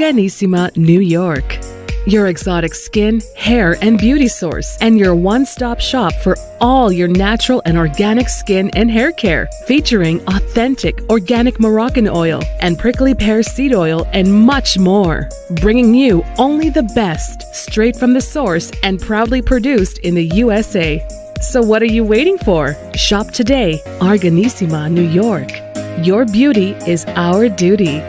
Organissima, New York. Your exotic skin, hair, and beauty source, and your one-stop shop for all your natural and organic skin and hair care, featuring authentic organic Moroccan oil and prickly pear seed oil and much more. Bringing you only the best, straight from the source and proudly produced in the USA. So what are you waiting for? Shop today. Organissima, New York. Your beauty is our duty.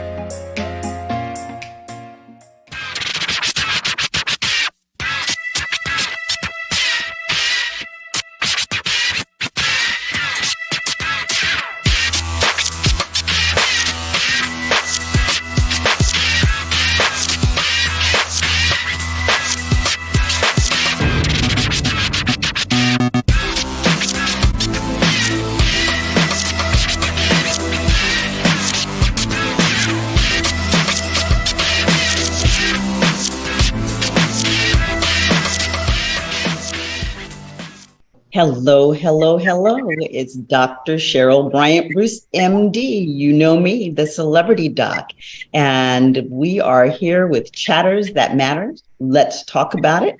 Hello. It's Dr. Cheryl Bryant Bruce, MD. You know me, the celebrity doc. And we are here with Chatters That Matter. Let's talk about it.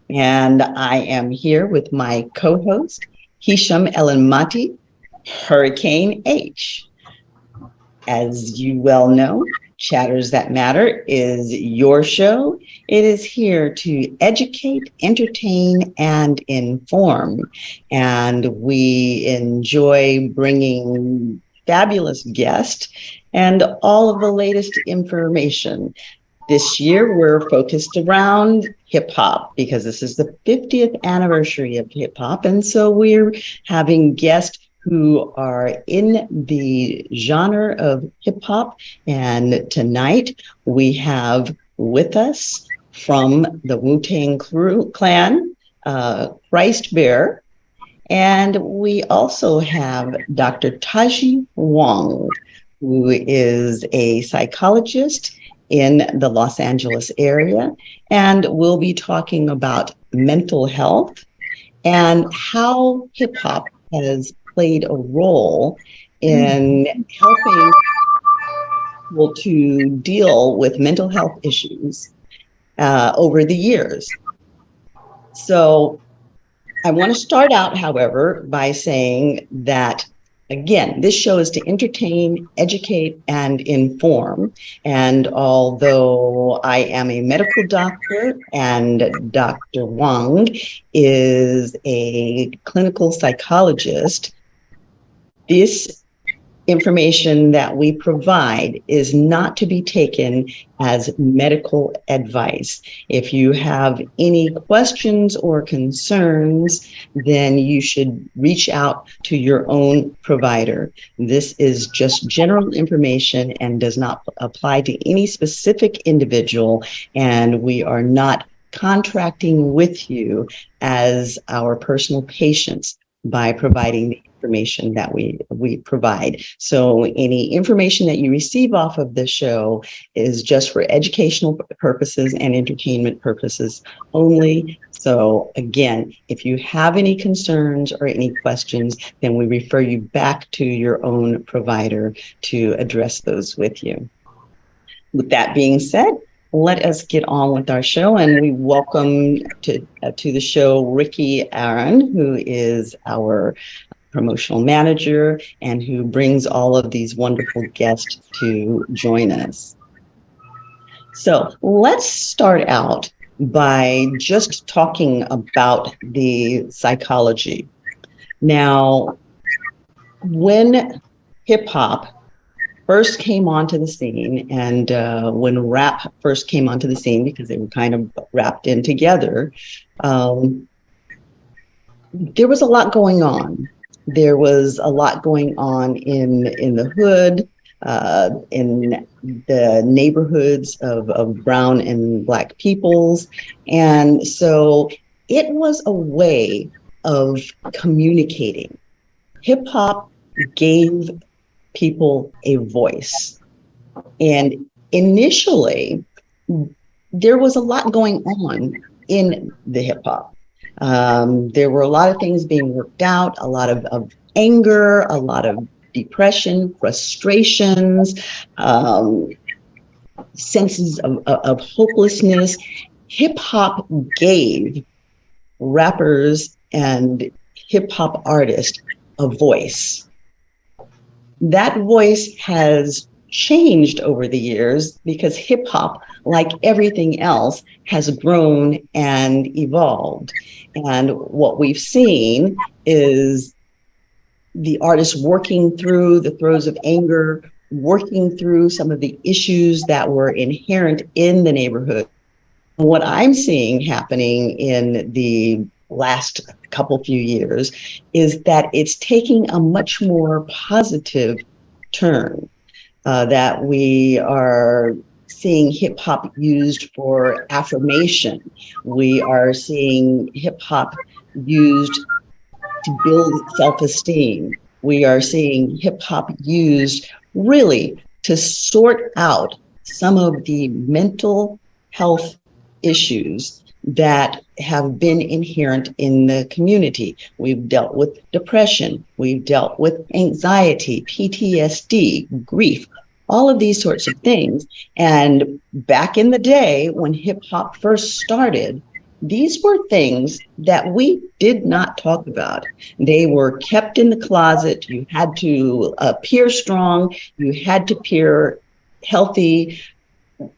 And I am here with my co-host, Hisham Elenmati, Hurricane H. As you well know, Chatters That Matter is your show. It is here to educate, entertain, and inform. And we enjoy bringing fabulous guests and all of the latest information. This year, we're focused around hip hop because this is the 50th anniversary of hip hop. And so we're having guests who are in the genre of hip hop. And tonight we have with us from the Wu Tang Clan, Christ Bear. And we also have Dr. Taji Huang, who is a psychologist in the Los Angeles area. And we'll be talking about mental health and how hip hop has played a role in helping people to deal with mental health issues over the years. So I want to start out, however, by saying that, again, this show is to entertain, educate, and inform. And although I am a medical doctor and Dr. Wang is a clinical psychologist, this information that we provide is not to be taken as medical advice. If you have any questions or concerns, then you should reach out to your own provider. This is just general information and does not apply to any specific individual, and we are not contracting with you as our personal patients by providing the information that we provide. So any information that you receive off of the show is just for educational purposes and entertainment purposes only. So again, if you have any concerns or any questions, then we refer you back to your own provider to address those with you. With that being said, let us get on with our show, and we welcome to the show Ricky Aaron, who is our promotional manager and who brings all of these wonderful guests to join us. So let's start out by just talking about the psychology. Now, when hip hop first came onto the scene, and when rap first came onto the scene, because they were kind of wrapped in together, there was a lot going on. There was a lot going on in the hood, in the neighborhoods of brown and black peoples. And so it was a way of communicating. Hip hop gave people a voice. And initially, there was a lot going on in the hip hop. There were a lot of things being worked out, a lot of anger, a lot of depression, frustrations. senses of hopelessness, hip hop gave rappers and hip hop artists a voice. That voice has changed over the years because hip hop, like everything else, has grown and evolved. And what we've seen is the artists working through the throes of anger, working through some of the issues that were inherent in the neighborhood. What I'm seeing happening in the last few years is that it's taking a much more positive turn, that we are seeing hip hop used for affirmation. We are seeing hip hop used to build self-esteem. We are seeing hip hop used really to sort out some of the mental health issues that have been inherent in the community. We've dealt with depression, we've dealt with anxiety, PTSD, grief, all of these sorts of things. And back in the day when hip hop first started, these were things that we did not talk about. They were kept in the closet. You had to appear strong. You had to appear healthy.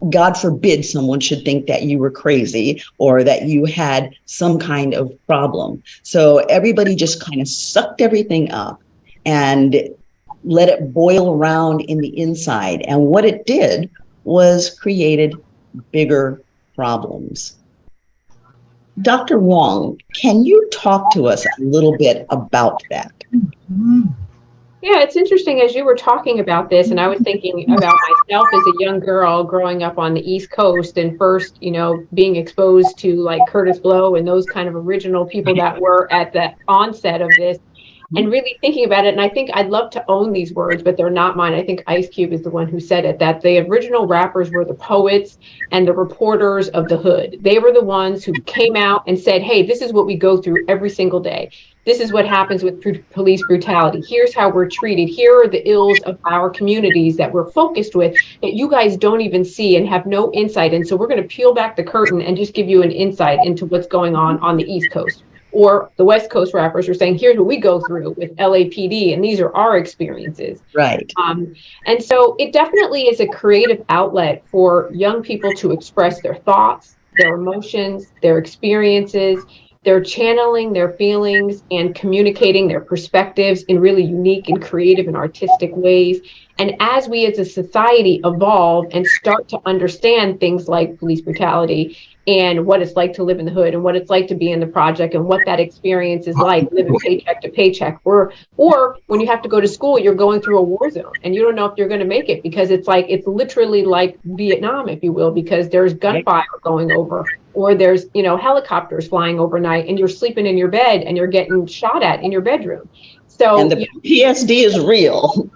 God forbid someone should think that you were crazy or that you had some kind of problem. So everybody just kind of sucked everything up and let it boil around in the inside. And what it did was created bigger problems. Dr. Huang, can you talk to us a little bit about that? Yeah, it's interesting as you were talking about this, and I was thinking about myself as a young girl growing up on the East Coast and first, being exposed to like Curtis Blow and those kind of original people that were at the onset of this. And really thinking about it, and I think I'd love to own these words, but they're not mine. I think Ice Cube is the one who said it, that the original rappers were the poets and the reporters of the hood. They were the ones who came out and said, hey, this is what we go through every single day. This is what happens with police brutality. Here's how we're treated. Here are the ills of our communities that we're focused with that you guys don't even see and have no insight in. So we're going to peel back the curtain and just give you an insight into what's going on the East Coast. Or the West Coast rappers are saying, here's what we go through with LAPD, and these are our experiences. Right. And so it definitely is a creative outlet for young people to express their thoughts, their emotions, their experiences. They're channeling their feelings and communicating their perspectives in really unique and creative and artistic ways. And as we as a society evolve and start to understand things like police brutality and what it's like to live in the hood and what it's like to be in the project and what that experience is like, living paycheck to paycheck, or when you have to go to school, you're going through a war zone and you don't know if you're going to make it because it's literally like Vietnam, if you will, because there's gunfire going over, or there's, helicopters flying overnight and you're sleeping in your bed and you're getting shot at in your bedroom. So and the PSD is real.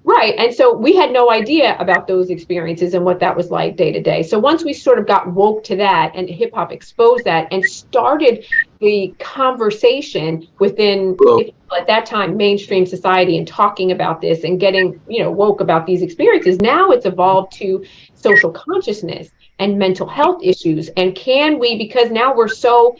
Right. And so we had no idea about those experiences and what that was like day to day. So once we sort of got woke to that and hip hop exposed that and started the conversation within, at that time, mainstream society and talking about this and getting, woke about these experiences, now it's evolved to social consciousness and mental health issues. And can we, because now we're so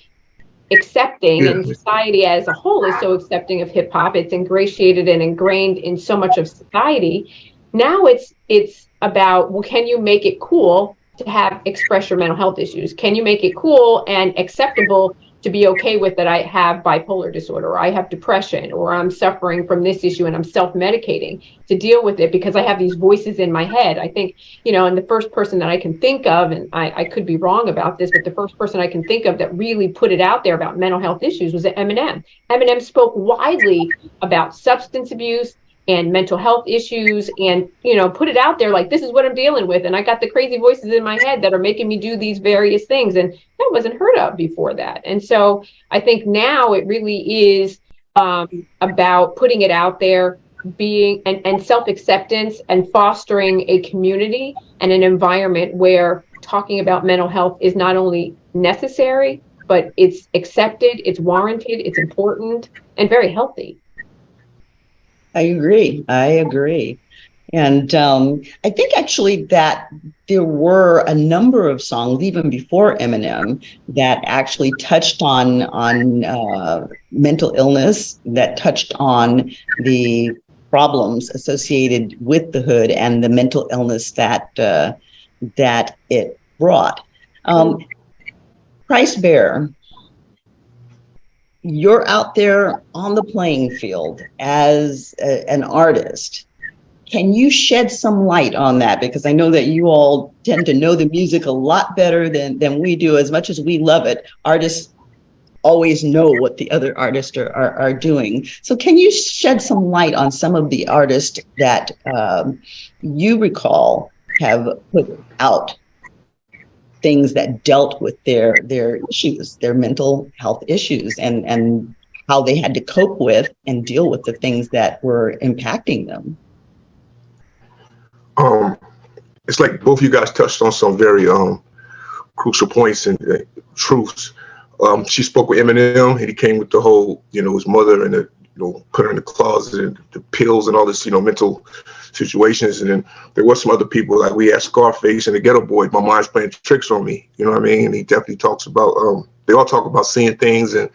accepting, and society as a whole is so accepting of hip hop, it's ingratiated and ingrained in so much of society. Now it's about, well, can you make it cool to express your mental health issues? Can you make it cool and acceptable to be okay with that I have bipolar disorder, or I have depression, or I'm suffering from this issue and I'm self-medicating to deal with it because I have these voices in my head? I think, and the first person that I can think of, and I could be wrong about this, but the first person I can think of that really put it out there about mental health issues was Eminem. Eminem spoke widely about substance abuse and mental health issues and, put it out there like, this is what I'm dealing with. And I got the crazy voices in my head that are making me do these various things. And that wasn't heard of before that. And so I think now it really is about putting it out there, being and self-acceptance and fostering a community and an environment where talking about mental health is not only necessary, but it's accepted, it's warranted, it's important, and very healthy. I agree. And I think actually that there were a number of songs, even before Eminem, that actually touched on mental illness, that touched on the problems associated with the hood and the mental illness that that it brought. Price Bear, you're out there on the playing field as an artist. Can you shed some light on that? Because I know that you all tend to know the music a lot better than we do. As much as we love it, artists always know what the other artists are doing. So can you shed some light on some of the artists that you recall have put out things that dealt with their issues, their mental health issues, and how they had to cope with and deal with the things that were impacting them? It's like both of you guys touched on some very crucial points and truths. She spoke with Eminem, and he came with the whole, his mother and put her in the closet and the pills and all this, mental situations. And then there was some other people, like we had Scarface and the Ghetto Boy. My mind's playing tricks on me, you know what I mean? And he definitely talks about, they all talk about seeing things and,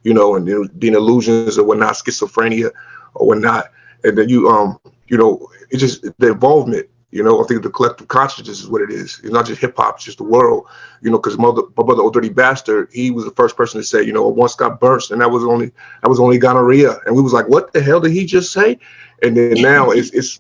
and being illusions or whatnot, schizophrenia or whatnot. And then it's just the involvement. I think the collective consciousness is what it is. It's not just hip hop; it's just the world. Because my brother, Old Dirty Bastard, he was the first person to say, I once got burnt, and that was only gonorrhea, and we was like, what the hell did he just say? And then now it's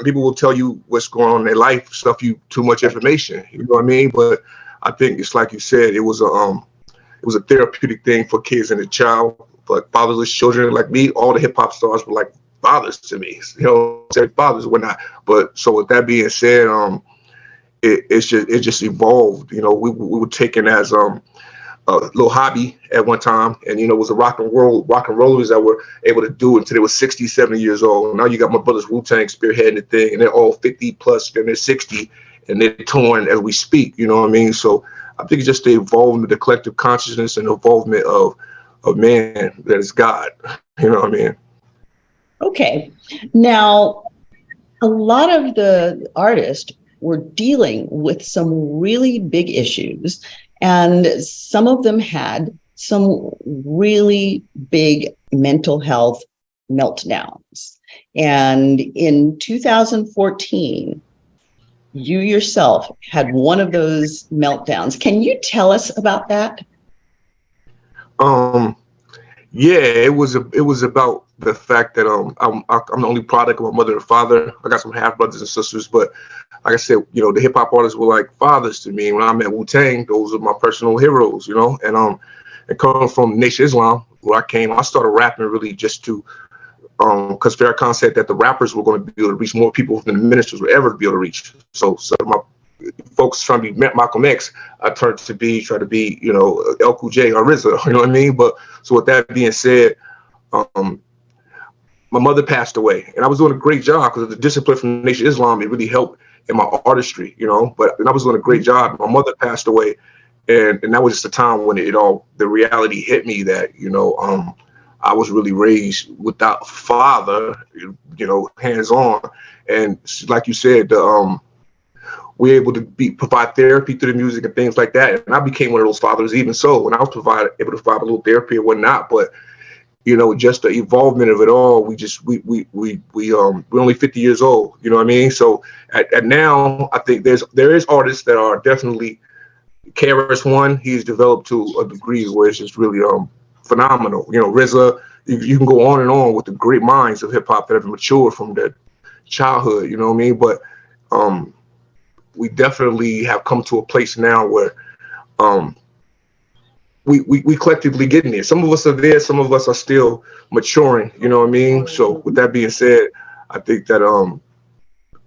people will tell you what's going on in their life, stuff you too much information. You know what I mean? But I think it's like you said, it was a therapeutic thing for kids and a child, but fatherless children like me. All the hip hop stars were like fathers to me, fathers or whatnot. But so with that being said, it just evolved. We were taken as a little hobby at one time, and it was a rock and rollers that were able to do it until they were 60, 70 years old. Now you got my brothers Wu Tang spearheading the thing, and they're all 50 plus, and they're 60, and they're touring as we speak. You know what I mean? So I think it's just the involvement, the collective consciousness, and involvement of man that is God. You know what I mean? Okay. Now, a lot of the artists were dealing with some really big issues, and some of them had some really big mental health meltdowns. And in 2014, you yourself had one of those meltdowns. Can you tell us about that? Yeah, it was about the fact that I'm the only product of my mother and father. I got some half brothers and sisters, but like I said, the hip hop artists were like fathers to me. When I met Wu Tang, those are my personal heroes, and coming from Nation Islam, where I came, I started rapping really just to because Farrakhan said that the rappers were going to be able to reach more people than the ministers would ever be able to reach. So my folks trying to be Malcolm X, I try to be El Cool J or RZA, you know what I mean? But so with that being said, my mother passed away, and I was doing a great job because of the discipline from Nation Islam. It really helped in my artistry, but I was doing a great job. My mother passed away, and that was just a time when the reality hit me that, I was really raised without father, hands on. And like you said, we're able to provide therapy through the music and things like that. And I became one of those fathers even so, when I was able to provide a little therapy or whatnot. But, just the evolvement of it all, we're only 50 years old, you know what I mean? So at now, I think there is artists that are definitely, KRS-One, he's developed to a degree where it's just really phenomenal. RZA, you can go on and on with the great minds of hip hop that have matured from their childhood, you know what I mean? But we definitely have come to a place now where we collectively getting there. Some of us are there, some of us are still maturing, you know what I mean? So with that being said, I think that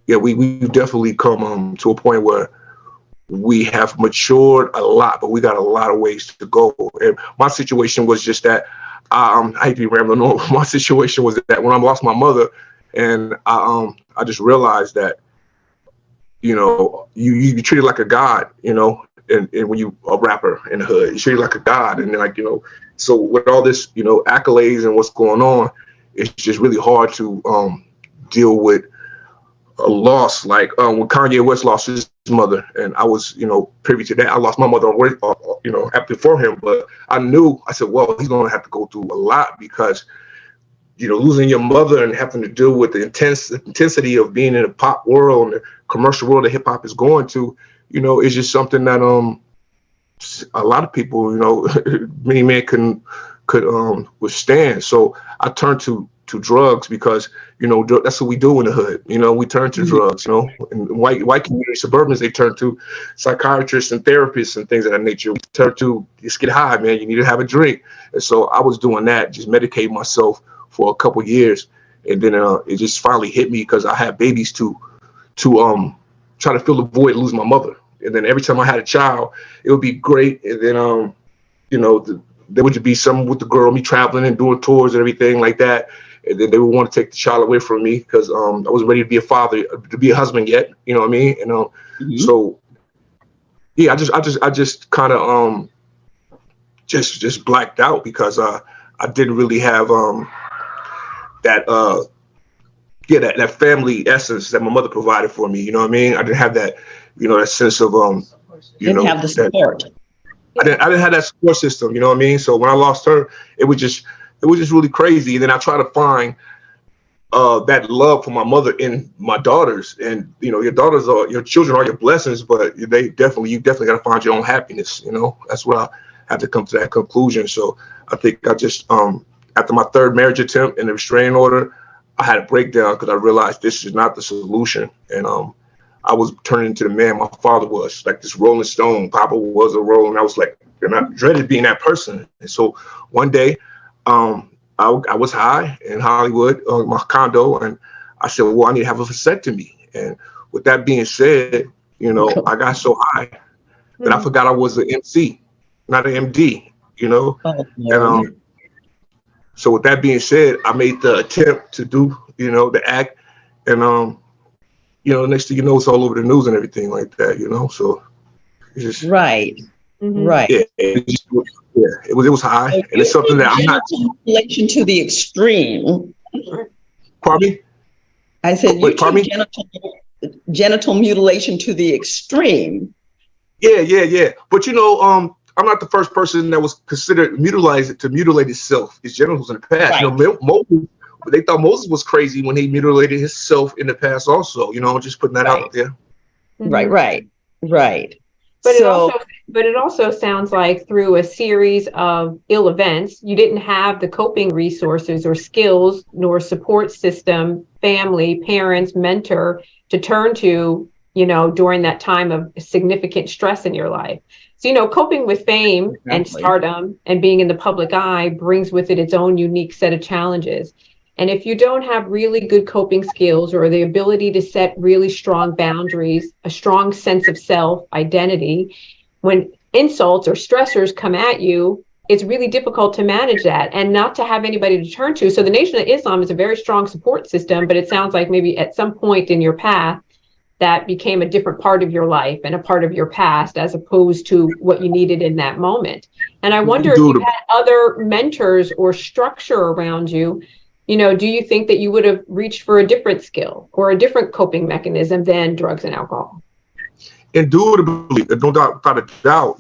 we've definitely come to a point where we have matured a lot, but we got a lot of ways to go. And my situation was just that I hate to be rambling on. My situation was that when I lost my mother, and I just realized that you treated like a god, and when you a rapper in the hood, you treated like a god, and so with all this accolades and what's going on, it's just really hard to deal with a loss, like when Kanye West lost his mother, and I was, privy to that. I lost my mother, after for him, but I said, well, he's going to have to go through a lot because, losing your mother and having to deal with the intensity of being in the pop world and the commercial world that hip hop is going to, is just something that a lot of people, many men could withstand. So I turned to drugs because, that's what we do in the hood. We turn to drugs, and white community suburbans, they turn to psychiatrists and therapists and things of that nature. We turn to, just get high, man. You need to have a drink. And so I was doing that, just medicating myself for a couple years. And then it just finally hit me because I had babies to try to fill the void, lose my mother. And then every time I had a child, it would be great. And then, there would be something with the girl, me traveling and doing tours and everything like that. And then they would want to take the child away from me because I wasn't ready to be a father, to be a husband yet. You know what I mean? And so, yeah, I just kind of just blacked out because I didn't really have that family essence that my mother provided for me. You know what I mean? I didn't have that, that sense of didn't have the support. I didn't have that support system. You know what I mean? So when I lost her, it was just really crazy. And then I try to find that love for my mother in my daughters. And your children are your blessings, but you definitely got to find your own happiness. That's what I had to come to that conclusion. So I think I just after my third marriage attempt and the restraining order, I had a breakdown because I realized this is not the solution. And I was turning into the man my father was, like this Rolling Stone. Papa was a Rolling. I was like, and I dreaded being that person. And so one day, I was high in Hollywood, my condo, and I said, well, I need to have a vasectomy. And with that being said, I got so high that I forgot I was an MC, not an MD, And so with that being said, I made the attempt to do, the act, and next thing you know, it's all over the news and everything like that, So it's just right. Yeah, it was high, and it's something that I'm not. Mutilation to the extreme. Pardon me? I said you took genital mutilation to the extreme. Yeah. But I'm not the first person that was considered to mutilate himself, his genitals in the past. Right. Moses, they thought Moses was crazy when he mutilated himself in the past. Also, just putting that out there. Right. But it also sounds like through a series of ill events, you didn't have the coping resources or skills nor support system, family, parents, mentor to turn to, during that time of significant stress in your life. So, coping with fame and stardom and being in the public eye brings with it its own unique set of challenges. And if you don't have really good coping skills or the ability to set really strong boundaries, a strong sense of self, identity, when insults or stressors come at you, it's really difficult to manage that and not to have anybody to turn to. So the Nation of Islam is a very strong support system, but it sounds like maybe at some point in your path, that became a different part of your life and a part of your past as opposed to what you needed in that moment. And I wonder if you had other mentors or structure around you. Do you think that you would have reached for a different skill or a different coping mechanism than drugs and alcohol? Indubitably, no doubt, without a doubt.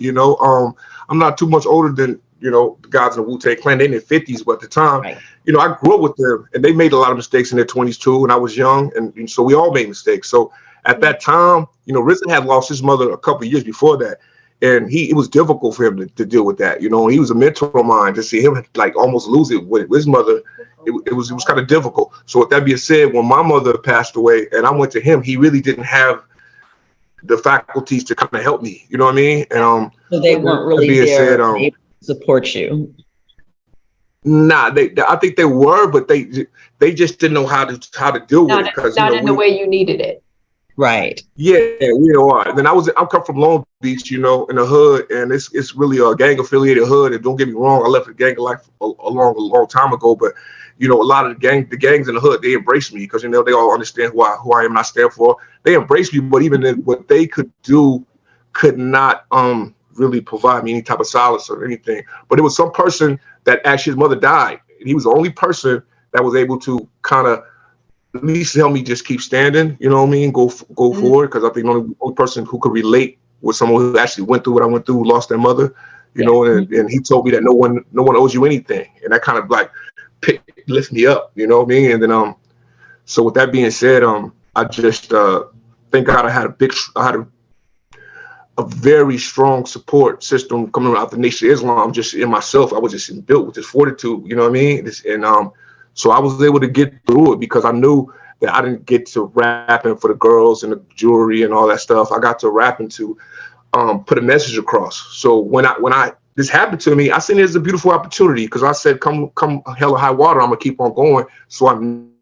I'm not too much older than the guys in the Wu Tang Clan. They in their 50s, but at the time, I grew up with them, and they made a lot of mistakes in their 20s too. When I was young, and so we all made mistakes. So at that time, RZA had lost his mother a couple of years before that. And it was difficult for him to deal with that. He was a mentor of mine. To see him like almost lose it with his mother, it was kind of difficult. So with that being said, when my mother passed away and I went to him, he really didn't have the faculties to kind of help me. You know what I mean? And so they weren't really there to support you. Nah, I think they were, but they just didn't know how to deal with it because not in the way you needed it. Right. Yeah, we are. Then I come from Long Beach, in the hood, and it's really a gang affiliated hood. And don't get me wrong, I left the gang life a long time ago, but a lot of the gangs in the hood, they embrace me because they all understand who I am and I stand for. They embrace me, but even what they could do could not really provide me any type of solace or anything. But it was some person that actually his mother died, and he was the only person that was able to kind of at least help me just keep standing, you know what I mean? Go forward, because I think the only person who could relate was someone who actually went through what I went through, lost their mother, you know, and he told me that no one owes you anything. And that kind of like lift me up, you know what I mean? And then so with that being said, I just thank God I had a very strong support system coming out the Nation of Islam. Just in myself, I was just built with this fortitude, you know what I mean? So I was able to get through it because I knew that I didn't get to rapping for the girls and the jewelry and all that stuff. I got to rapping to put a message across. So when this happened to me, I seen it as a beautiful opportunity, because I said, come hell or high water, I'm gonna keep on going. So I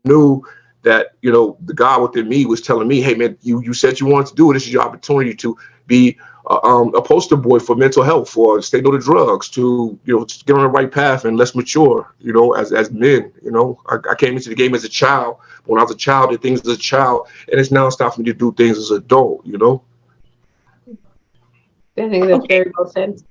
knew that, you know, the God within me was telling me, hey man, you said you wanted to do it. This is your opportunity to be a poster boy for mental health, for stay no to drugs, to, you know, just get on the right path and let's mature, you know, as men. You know, I came into the game as a child. When I was a child, did things as a child, and it's now time for me to do things as an adult, you know. I think that's very well said.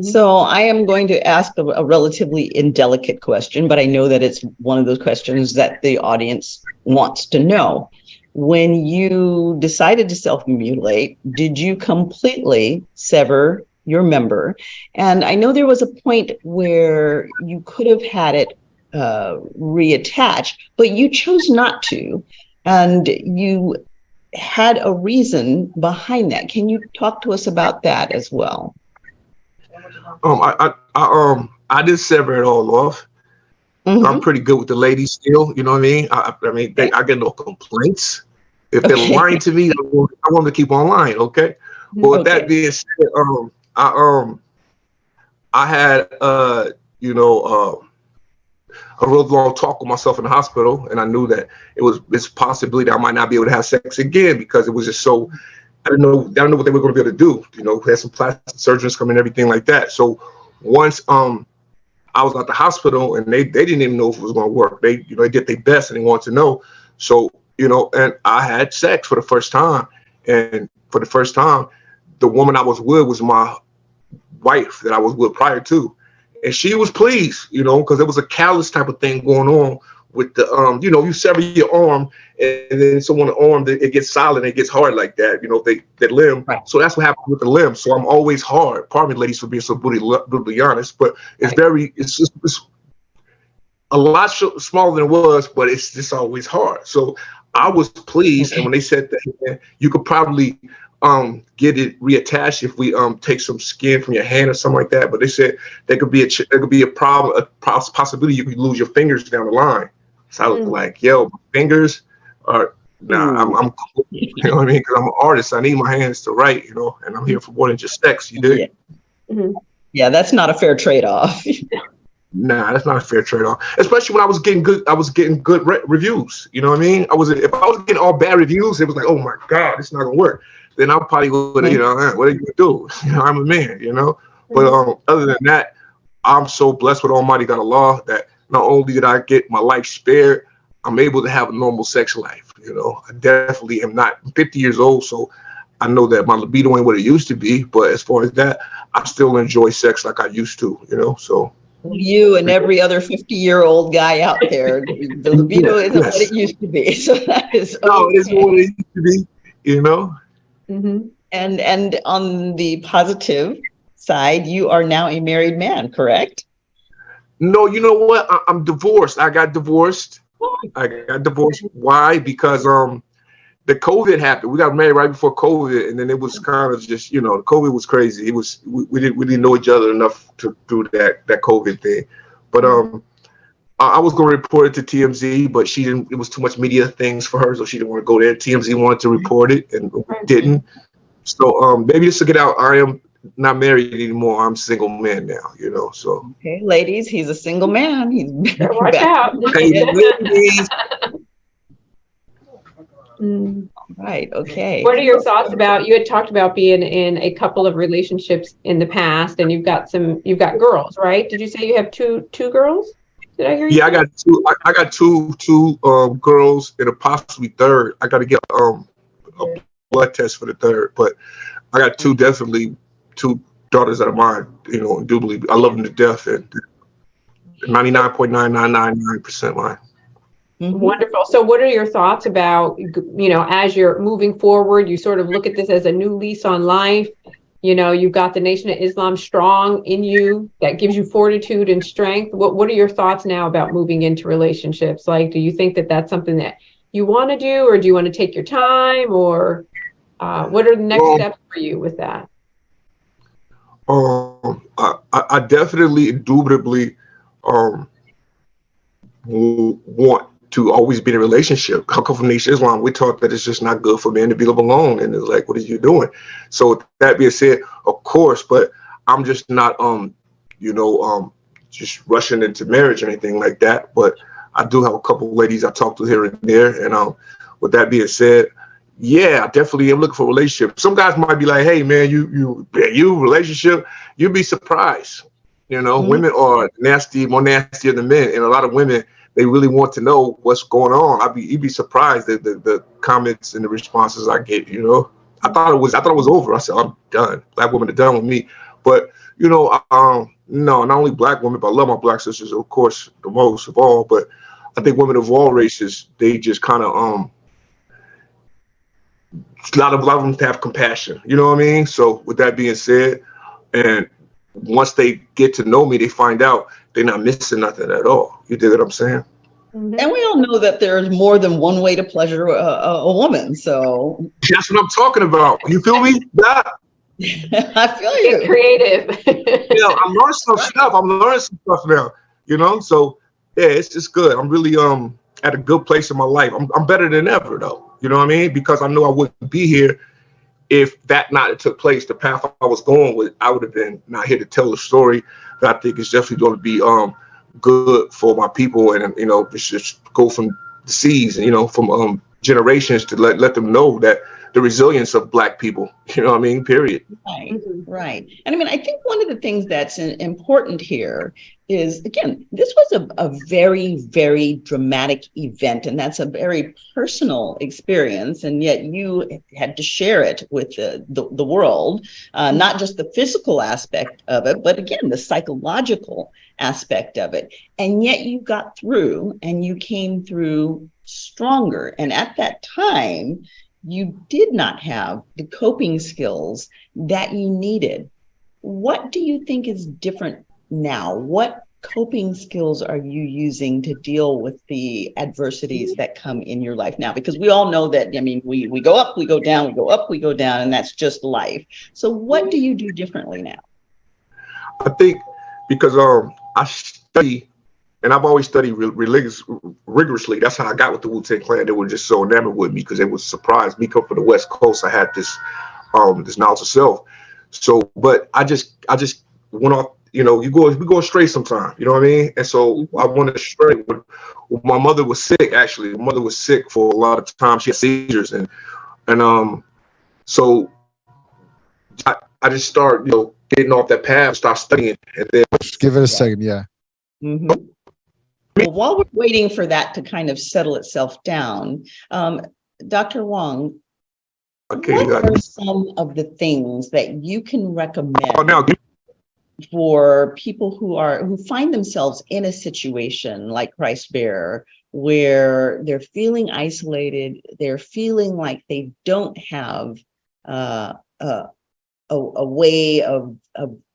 So I am going to ask a relatively indelicate question, but I know that it's one of those questions that the audience wants to know. When you decided to self-mutilate, did you completely sever your member? And I know there was a point where you could have had it reattached, but you chose not to. And you had a reason behind that. Can you talk to us about that as well? I did sever it all off. I'm pretty good with the ladies still, you know what I mean? I get no complaints. If they're lying to me, I want them to keep on lying, okay? But with that being said, I had a real long talk with myself in the hospital, and I knew that it's a possibility I might not be able to have sex again, because it was just so, I don't know what they were going to be able to do. You know, we had some plastic surgeons come and everything like that. So once I was at the hospital, and they didn't even know if it was going to work. They did their best, and they wanted to know. So, you know, and I had sex for the first time. And for the first time, the woman I was with was my wife that I was with prior to. And she was pleased, you know, because there was a callus type of thing going on with the, you know, you sever your arm, and then someone's arm, it gets solid, and it gets hard like that, you know, that limb. Right. So that's what happened with the limb. So I'm always hard. Pardon me, ladies, for being so brutally honest, but it's it's a lot smaller than it was, but it's just always hard. So I was pleased. And when they said that you could probably get it reattached if we take some skin from your hand or something like that, but they said there could be a possibility you could lose your fingers down the line. So I was like, yo, my fingers are I'm cool, you know what I mean? Because I'm an artist, I need my hands to write, you know, and I'm here for more than just sex. You dig? Yeah, that's not a fair trade-off. Nah, that's not a fair trade-off. Especially when I was getting good reviews. You know what I mean? If I was getting all bad reviews, it was like, oh my God, it's not gonna work. Then I probably would, you know, what are you gonna do? You know, I'm a man, you know. But other than that, I'm so blessed with Almighty God Allah that not only did I get my life spared, I'm able to have a normal sex life. You know, I definitely am not 50 years old, so I know that my libido ain't what it used to be. But as far as that, I still enjoy sex like I used to. You know, so. You and every other 50-year-old guy out there, the libido isn't what it used to be. So that is okay. No, it isn't what it used to be, you know. And on the positive side, you are now a married man, correct? No, you know what? I'm divorced. I got divorced. Why? Because the COVID happened. We got married right before COVID, and then it was kind of just, you know, COVID was crazy. We didn't know each other enough to do that COVID thing. But I was going to report it to TMZ, but she didn't. It was too much media things for her, so she didn't want to go there. TMZ wanted to report it, and we didn't. So maybe just to get out, I am not married anymore. I'm a single man now, you know. So okay, ladies, he's a single man. He's watch out. Hey, ladies. Right. Okay. What are your thoughts about? You had talked about being in a couple of relationships in the past, and you've got girls, right? Did you say you have two girls? Did I hear you? Yeah, I got two. I got two girls and a possibly third. I got to get a blood test for the third, but I got definitely two daughters that are mine. You know, indubitably, I love them to death, and 99.9999% mine. Wonderful. So what are your thoughts about, as you're moving forward, you sort of look at this as a new lease on life. You've got the Nation of Islam strong in you that gives you fortitude and strength. What are your thoughts now about moving into relationships? Like, do you think that that's something that you want to do, or do you want to take your time, or what are the next steps for you with that? I definitely, indubitably want to always be in a relationship. I come from Nation Islam. We taught that it's just not good for men to be alone, and it's like, what are you doing? So with that being said, of course, but I'm just not just rushing into marriage or anything like that. But I do have a couple of ladies I talk to here and there, and with that being said, yeah, I definitely am looking for a relationship. Some guys might be like, hey man, you relationship, you'd be surprised. Women are more nastier than men, and a lot of women, they really want to know what's going on. You'd be surprised at the comments and the responses I get. I thought it was over. I said, I'm done. Black women are done with me. But no, not only black women, but I love my black sisters, of course, the most of all. But I think women of all races, they just kind of a lot of them have compassion. You know what I mean? So with that being said, and once they get to know me, they find out they're not missing nothing at all. You dig what I'm saying? And we all know that there's more than one way to pleasure a woman. So that's what I'm talking about. You feel me? Yeah. I feel you. Get creative. I'm learning some stuff. I'm learning some stuff now. So yeah, it's just good. I'm really at a good place in my life. I'm better than ever though. You know what I mean? Because I knew I wouldn't be here if that not took place. The path I was going with, I would have been not here to tell the story that I think is definitely going to be good for my people, and it's just go from the seas, and from generations to let them know that the resilience of Black people. You know what I mean? Period. Right. And I mean, I think one of the things that's important here is, again, this was a very, very dramatic event, and that's a very personal experience. And yet you had to share it with the world, not just the physical aspect of it, but again, the psychological aspect of it. And yet you got through, and you came through stronger. And at that time, you did not have the coping skills that you needed. What do you think is different now? What coping skills are you using to deal with the adversities that come in your life now? Because we all know that, I mean, we go up, we go down, we go up, we go down, and that's just life. So what do you do differently now? I think because I study, and I've always studied rigorously. That's how I got with the Wu Tang Clan. They were just so enamored with me because they were surprised. Me coming from the West Coast, I had this knowledge of self. So, but I just went off. We go astray sometimes. You know what I mean? And so I went astray. My mother was sick. Actually, my mother was sick for a lot of time. She had seizures, and so I just started, getting off that path, start studying, and then just give it a second. Yeah. Mm-hmm. Well, while we're waiting for that to kind of settle itself down, Dr. Wang, what are some of the things that you can recommend for people who find themselves in a situation like Christ Bearer, where they're feeling isolated, they're feeling like they don't have a way of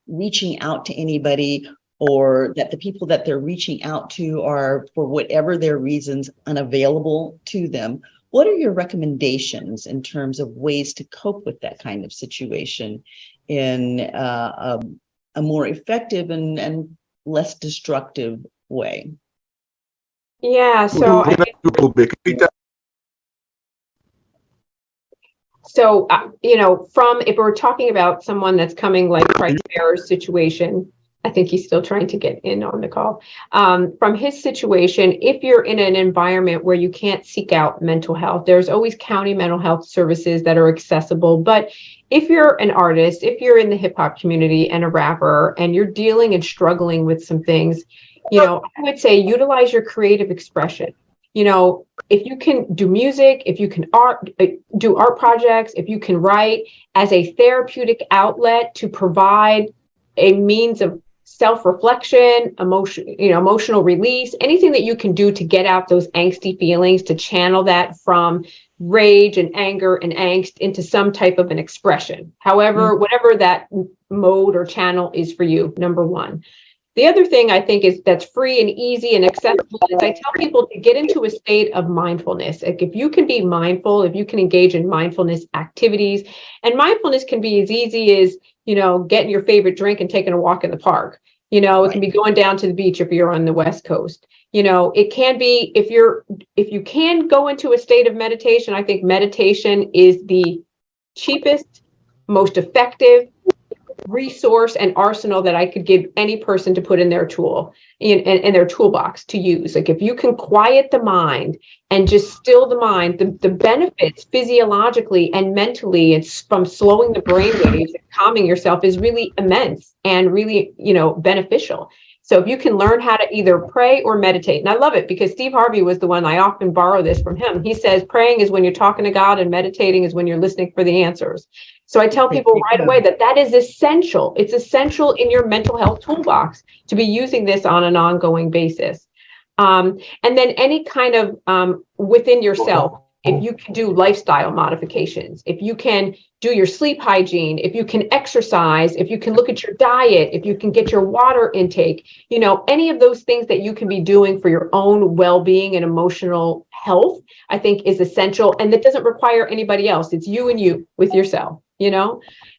reaching out to anybody, or that the people that they're reaching out to are, for whatever their reasons, unavailable to them? What are your recommendations in terms of ways to cope with that kind of situation in a more effective and less destructive way? Yeah, so if we're talking about someone that's coming like Christ Bearer's situation, I think he's still trying to get in on the call. From his situation, if you're in an environment where you can't seek out mental health, there's always county mental health services that are accessible. But if you're an artist, if you're in the hip hop community and a rapper, and you're dealing and struggling with some things, I would say utilize your creative expression. If you can do music, if you can do art projects, if you can write as a therapeutic outlet to provide a means of self-reflection, emotional release, anything that you can do to get out those angsty feelings, to channel that from rage and anger and angst into some type of an expression, however, whatever that mode or channel is for you, number one. The other thing I think is that's free and easy and accessible is I tell people to get into a state of mindfulness. Like if you can be mindful, if you can engage in mindfulness activities, and mindfulness can be as easy as, getting your favorite drink and taking a walk in the park. It can be going down to the beach if you're on the West Coast. It can be if you can go into a state of meditation. I think meditation is the cheapest, most effective resource and arsenal that I could give any person to put in their in their toolbox to use. Like if you can quiet the mind and just still the mind, the benefits physiologically and mentally it's from slowing the brain waves and calming yourself is really immense and really, beneficial. So if you can learn how to either pray or meditate, and I love it because Steve Harvey was the one, I often borrow this from him. He says, praying is when you're talking to God and meditating is when you're listening for the answers. So I tell people right away that is essential. It's essential in your mental health toolbox to be using this on an ongoing basis. And then any kind of within yourself, if you can do lifestyle modifications, if you can do your sleep hygiene, if you can exercise, if you can look at your diet, if you can get your water intake, any of those things that you can be doing for your own well-being and emotional health, I think is essential. And that doesn't require anybody else. It's you and you with yourself,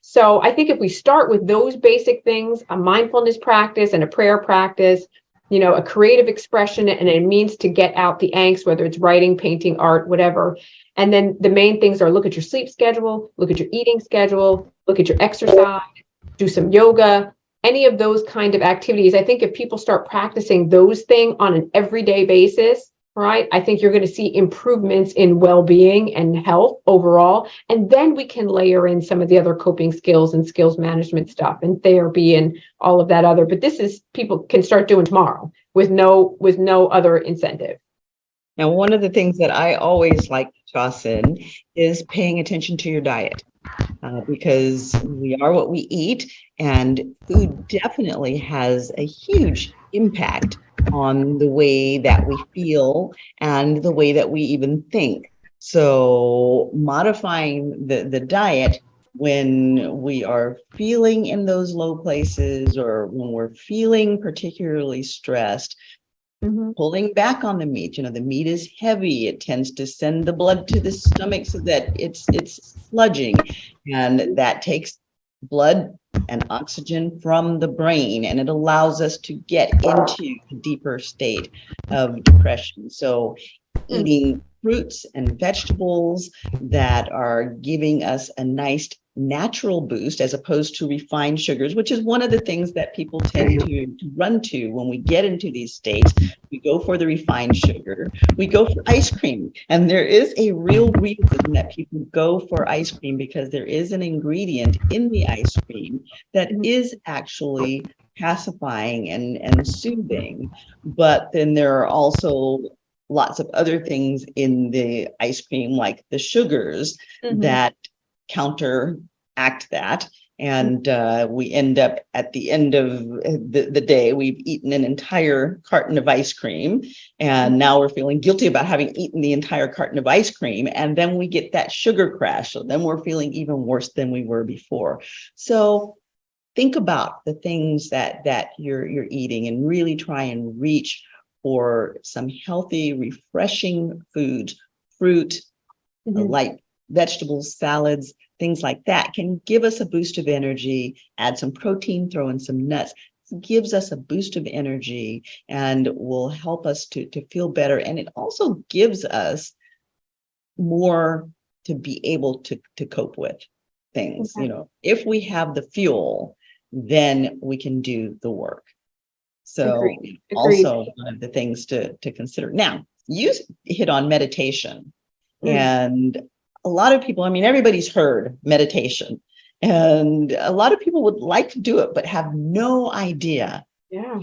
So I think if we start with those basic things, a mindfulness practice and a prayer practice, a creative expression and a means to get out the angst, whether it's writing, painting, art, whatever. And then the main things are look at your sleep schedule, look at your eating schedule, look at your exercise, do some yoga, any of those kind of activities. I think if people start practicing those things on an everyday basis, right, I think you're going to see improvements in well-being and health overall. And then we can layer in some of the other coping skills and skills management stuff and therapy and all of that other. But this is people can start doing tomorrow with no other incentive. Now, one of the things that I always like to toss in is paying attention to your diet. Because we are what we eat, and food definitely has a huge impact on the way that we feel and the way that we even think. So modifying the diet when we are feeling in those low places or when we're feeling particularly stressed, pulling back on the meat. The meat is heavy. It tends to send the blood to the stomach so that it's sludging, and that takes blood and oxygen from the brain, and it allows us to get into a deeper state of depression. So eating fruits and vegetables that are giving us a nice natural boost as opposed to refined sugars, which is one of the things that people tend to run to when we get into these states. We go for the refined sugar, we go for ice cream. And there is a real reason that people go for ice cream, because there is an ingredient in the ice cream that is actually pacifying and soothing. But then there are also lots of other things in the ice cream, like the sugars that counteract that. And we end up at the end of the day, we've eaten an entire carton of ice cream. And now we're feeling guilty about having eaten the entire carton of ice cream. And then we get that sugar crash. So then we're feeling even worse than we were before. So think about the things that you're eating and really try and reach for some healthy, refreshing foods, fruit, light vegetables, salads, things like that can give us a boost of energy. Add some protein, throw in some nuts. It gives us a boost of energy and will help us to feel better. And it also gives us more to be able to cope with things. If we have the fuel, then we can do the work. So Agreed. Also one of the things to consider. Now, you hit on meditation. And a lot of people, everybody's heard meditation, and a lot of people would like to do it, but have no idea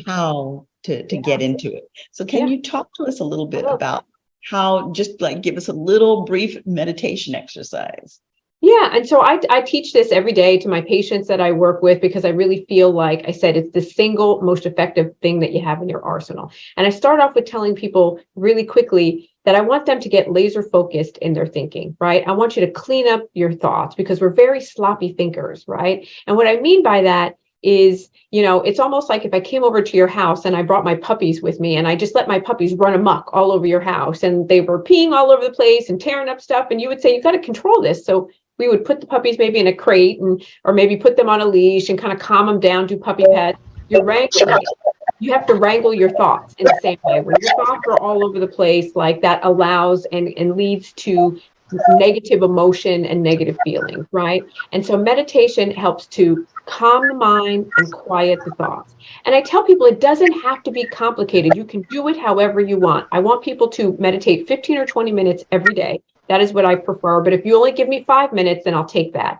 how to get into it. So can you talk to us a little bit about how, just like give us a little brief meditation exercise? Yeah. And so I teach this every day to my patients that I work with, because I really feel like I said, it's the single most effective thing that you have in your arsenal. And I start off with telling people really quickly that I want them to get laser focused in their thinking, right? I want you to clean up your thoughts, because we're very sloppy thinkers, right? And what I mean by that is, it's almost like if I came over to your house and I brought my puppies with me and I just let my puppies run amok all over your house, and they were peeing all over the place and tearing up stuff. And you would say, you got to control this. So we would put the puppies maybe in a crate, or maybe put them on a leash and kind of calm them down, do puppy pets. You're wrangling. You have to wrangle your thoughts in the same way. When your thoughts are all over the place, like that allows and leads to negative emotion and negative feelings, right? And so meditation helps to calm the mind and quiet the thoughts. And I tell people it doesn't have to be complicated. You can do it however you want. I want people to meditate 15 or 20 minutes every day. That is what I prefer. But if you only give me 5 minutes, then I'll take that.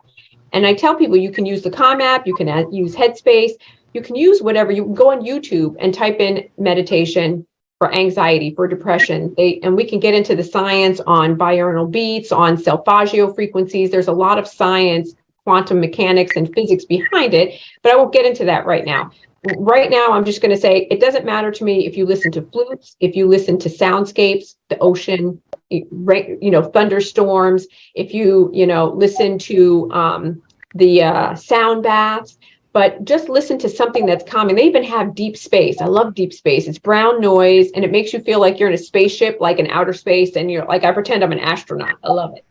And I tell people you can use the Calm app, you can use Headspace, you can use whatever. You can go on YouTube and type in meditation for anxiety, for depression. And we can get into the science on binaural beats, on self-phagio frequencies. There's a lot of science, quantum mechanics and physics behind it, but I won't get into that right now. Right now, I'm just going to say it doesn't matter to me if you listen to flutes, if you listen to soundscapes, the ocean, thunderstorms, if you listen to the sound baths, but just listen to something that's calming. They even have deep space. I love deep space. It's brown noise, and it makes you feel like you're in a spaceship, like in outer space, and you're like, I pretend I'm an astronaut. I love it.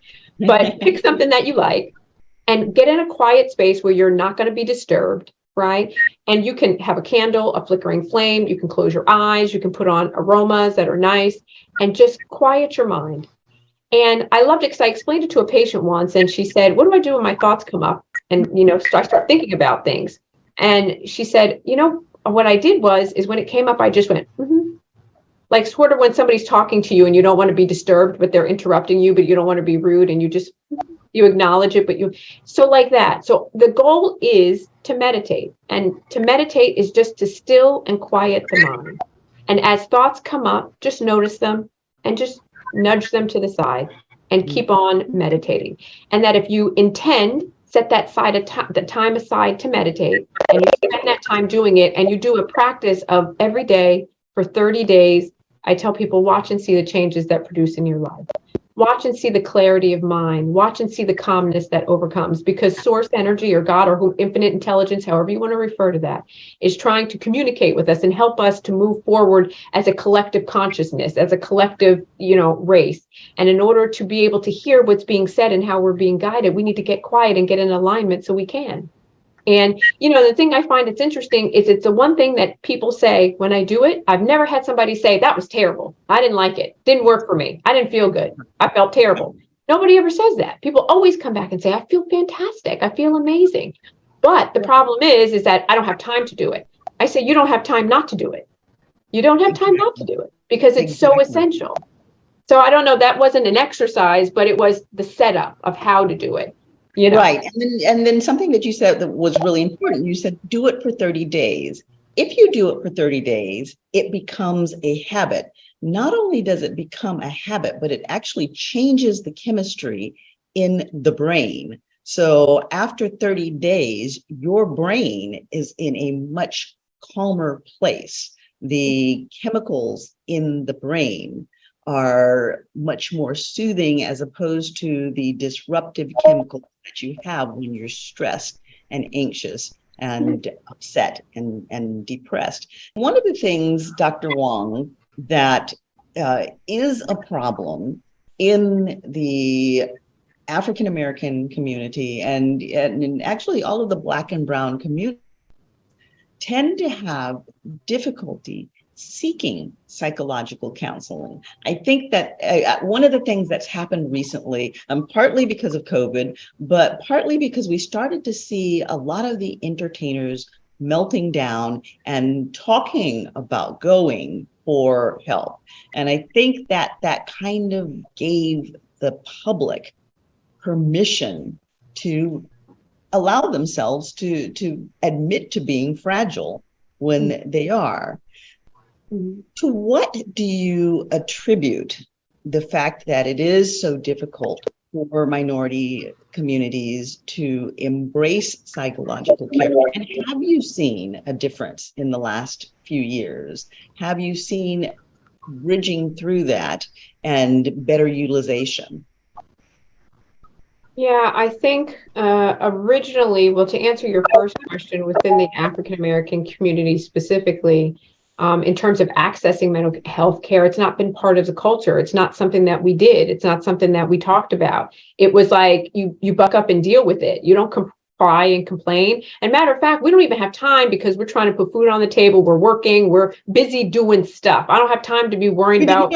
But pick something that you like and get in a quiet space where you're not going to be disturbed, right? And you can have a candle, a flickering flame. You can close your eyes. You can put on aromas that are nice and just quiet your mind. And I loved it because I explained it to a patient once, and she said, what do I do when my thoughts come up? And, I start thinking about things. And she said, what I did is when it came up, I just went, mm-hmm. Like sort of when somebody's talking to you and you don't want to be disturbed, but they're interrupting you, but you don't want to be rude, and you acknowledge it, so like that. So the goal is to meditate, and to meditate is just to still and quiet the mind. And as thoughts come up, just notice them and just nudge them to the side and keep on meditating. And that if you intend, set that time aside to meditate, and you spend that time doing it, and you do a practice of every day for 30 days, I tell people, watch and see the changes that produce in your life. Watch and see the clarity of mind. Watch and see the calmness that overcomes, because source energy, or God, or infinite intelligence, however you want to refer to that, is trying to communicate with us and help us to move forward as a collective consciousness, as a collective, race. And in order to be able to hear what's being said and how we're being guided, we need to get quiet and get in alignment so we can. And, the thing I find it's interesting is it's the one thing that people say when I do it. I've never had somebody say, that was terrible. I didn't like it. Didn't work for me. I didn't feel good. I felt terrible. Nobody ever says that. People always come back and say, I feel fantastic. I feel amazing. But the problem is that I don't have time to do it. I say, you don't have time not to do it. You don't have time not to do it because it's so essential. So I don't know, that wasn't an exercise, but it was the setup of how to do it. Right. And then something that you said that was really important. You said, do it for 30 days. If you do it for 30 days, it becomes a habit. Not only does it become a habit, but it actually changes the chemistry in the brain. So after 30 days, your brain is in a much calmer place. The chemicals in the brain are much more soothing, as opposed to the disruptive chemicals that you have when you're stressed and anxious and upset and depressed. One of the things, Dr. Huang, that is a problem in the African American community and actually all of the Black and Brown community tend to have difficulty seeking psychological counseling. I think that one of the things that's happened recently, partly because of COVID, but partly because we started to see a lot of the entertainers melting down and talking about going for help. And I think that kind of gave the public permission to allow themselves to admit to being fragile when they are. To what do you attribute the fact that it is so difficult for minority communities to embrace psychological care? And have you seen a difference in the last few years? Have you seen bridging through that and better utilization? Yeah, I think originally, well, to answer your first question, within the African American community specifically, in terms of accessing mental health care, it's not been part of the culture. It's not something that we did. It's not something that we talked about. It was like you buck up and deal with it. You don't cry and complain. And matter of fact, we don't even have time because we're trying to put food on the table. We're working. We're busy doing stuff. I don't have time to be worrying about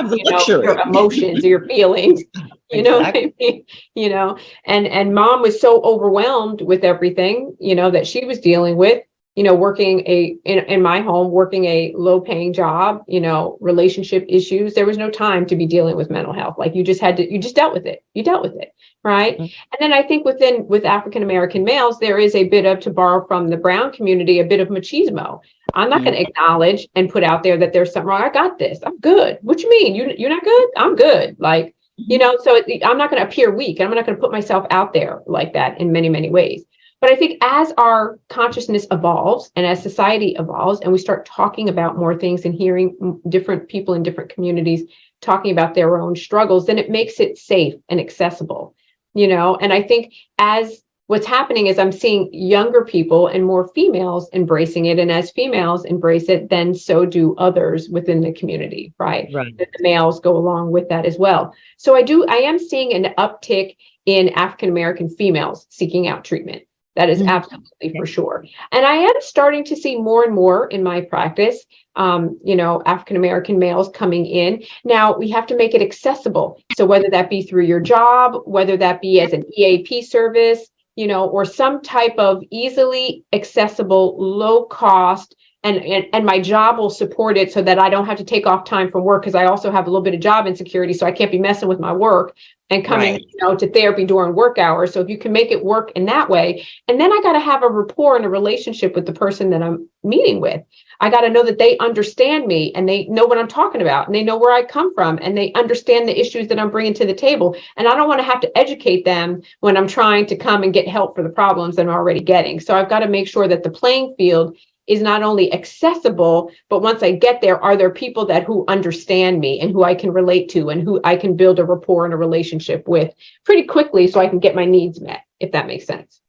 your emotions or your feelings. You know what I mean? You know, and mom was so overwhelmed with everything, you know, that she was dealing with, you know, working in my home, working a low paying job, you know, relationship issues. There was no time to be dealing with mental health. Like you just dealt with it. You dealt with it. Right. Mm-hmm. And then I think with African American males, there is a bit of, to borrow from the brown community, a bit of machismo. I'm not going to acknowledge and put out there that there's something wrong. I got this. I'm good. What you mean? You're not good? I'm good. Like, you know, so I'm not going to appear weak. I'm not going to put myself out there like that in many, many ways. But I think as our consciousness evolves and as society evolves and we start talking about more things and hearing different people in different communities talking about their own struggles, then it makes it safe and accessible, you know. And I think as what's happening is I'm seeing younger people and more females embracing it. And as females embrace it, then so do others within the community, right? That the males go along with that as well. So I am seeing an uptick in African American females seeking out treatment. That is absolutely for sure. And I am starting to see more and more in my practice, you know, African American males coming in. Now we have to make it accessible. So whether that be through your job, whether that be as an EAP service, you know, or some type of easily accessible, low cost, and my job will support it so that I don't have to take off time from work, because I also have a little bit of job insecurity. So I can't be messing with my work and coming, you know, to therapy during work hours. So if you can make it work in that way, and then I got to have a rapport and a relationship with the person that I'm meeting with. I got to know that they understand me and they know what I'm talking about and they know where I come from and they understand the issues that I'm bringing to the table. And I don't want to have to educate them when I'm trying to come and get help for the problems that I'm already getting. So I've got to make sure that the playing field is not only accessible, but once I get there, are there people who understand me and who I can relate to and who I can build a rapport and a relationship with pretty quickly so I can get my needs met, if that makes sense.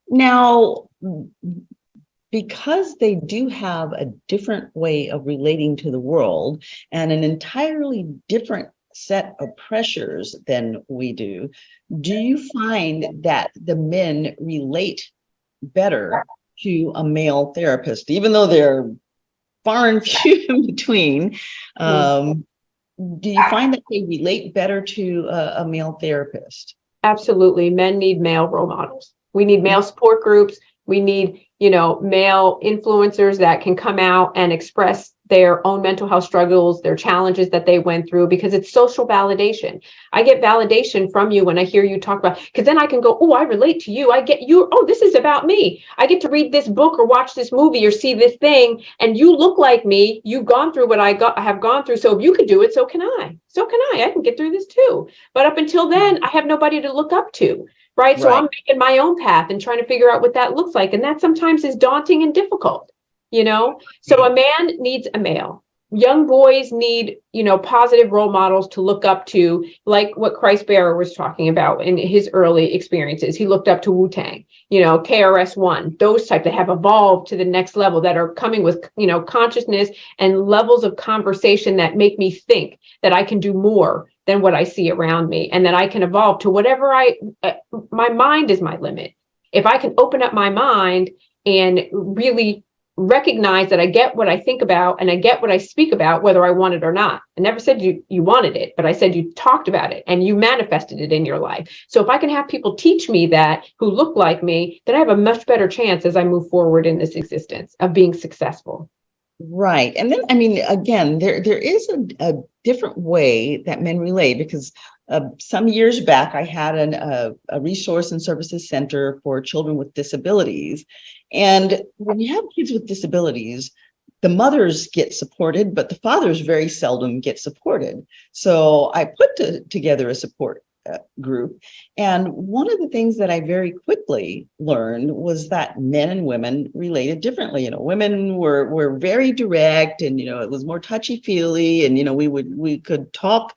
Now, because they do have a different way of relating to the world and an entirely different set of pressures than we do, do you find that the men relate better to a male therapist, even though they're far and few in between? Do you find that they relate better to a male therapist? Absolutely. Men need male role models. We need male support groups. We need, you know, male influencers that can come out and express their own mental health struggles, their challenges that they went through, because it's social validation. I get validation from you when I hear you talk about, because then I can go, oh, I relate to you. I get you. Oh, this is about me. I get to read this book or watch this movie or see this thing. And you look like me. You've gone through what I have gone through. So if you could do it, so can I. So can I. I can get through this too. But up until then, I have nobody to look up to. Right. So I'm making my own path and trying to figure out what that looks like. And that sometimes is daunting and difficult, you know. So a man needs a male. Young boys need, you know, positive role models to look up to, like what Christ Bearer was talking about in his early experiences. He looked up to Wu Tang, you know, KRS-One, those type that have evolved to the next level, that are coming with, you know, consciousness and levels of conversation that make me think that I can do more than what I see around me, and that I can evolve to whatever my mind is my limit. If I can open up my mind and really recognize that I get what I think about and I get what I speak about, whether I want it or not. I never said you wanted it, but I said you talked about it and you manifested it in your life. So if I can have people teach me that who look like me, then I have a much better chance as I move forward in this existence of being successful. Right. And then, I mean, again, there is a different way that men relate, because some years back, I had a resource and services center for children with disabilities. And when you have kids with disabilities, the mothers get supported, but the fathers very seldom get supported. So I put together a support group. And one of the things that I very quickly learned was that men and women related differently. Women were very direct, and it was more touchy-feely, and we could talk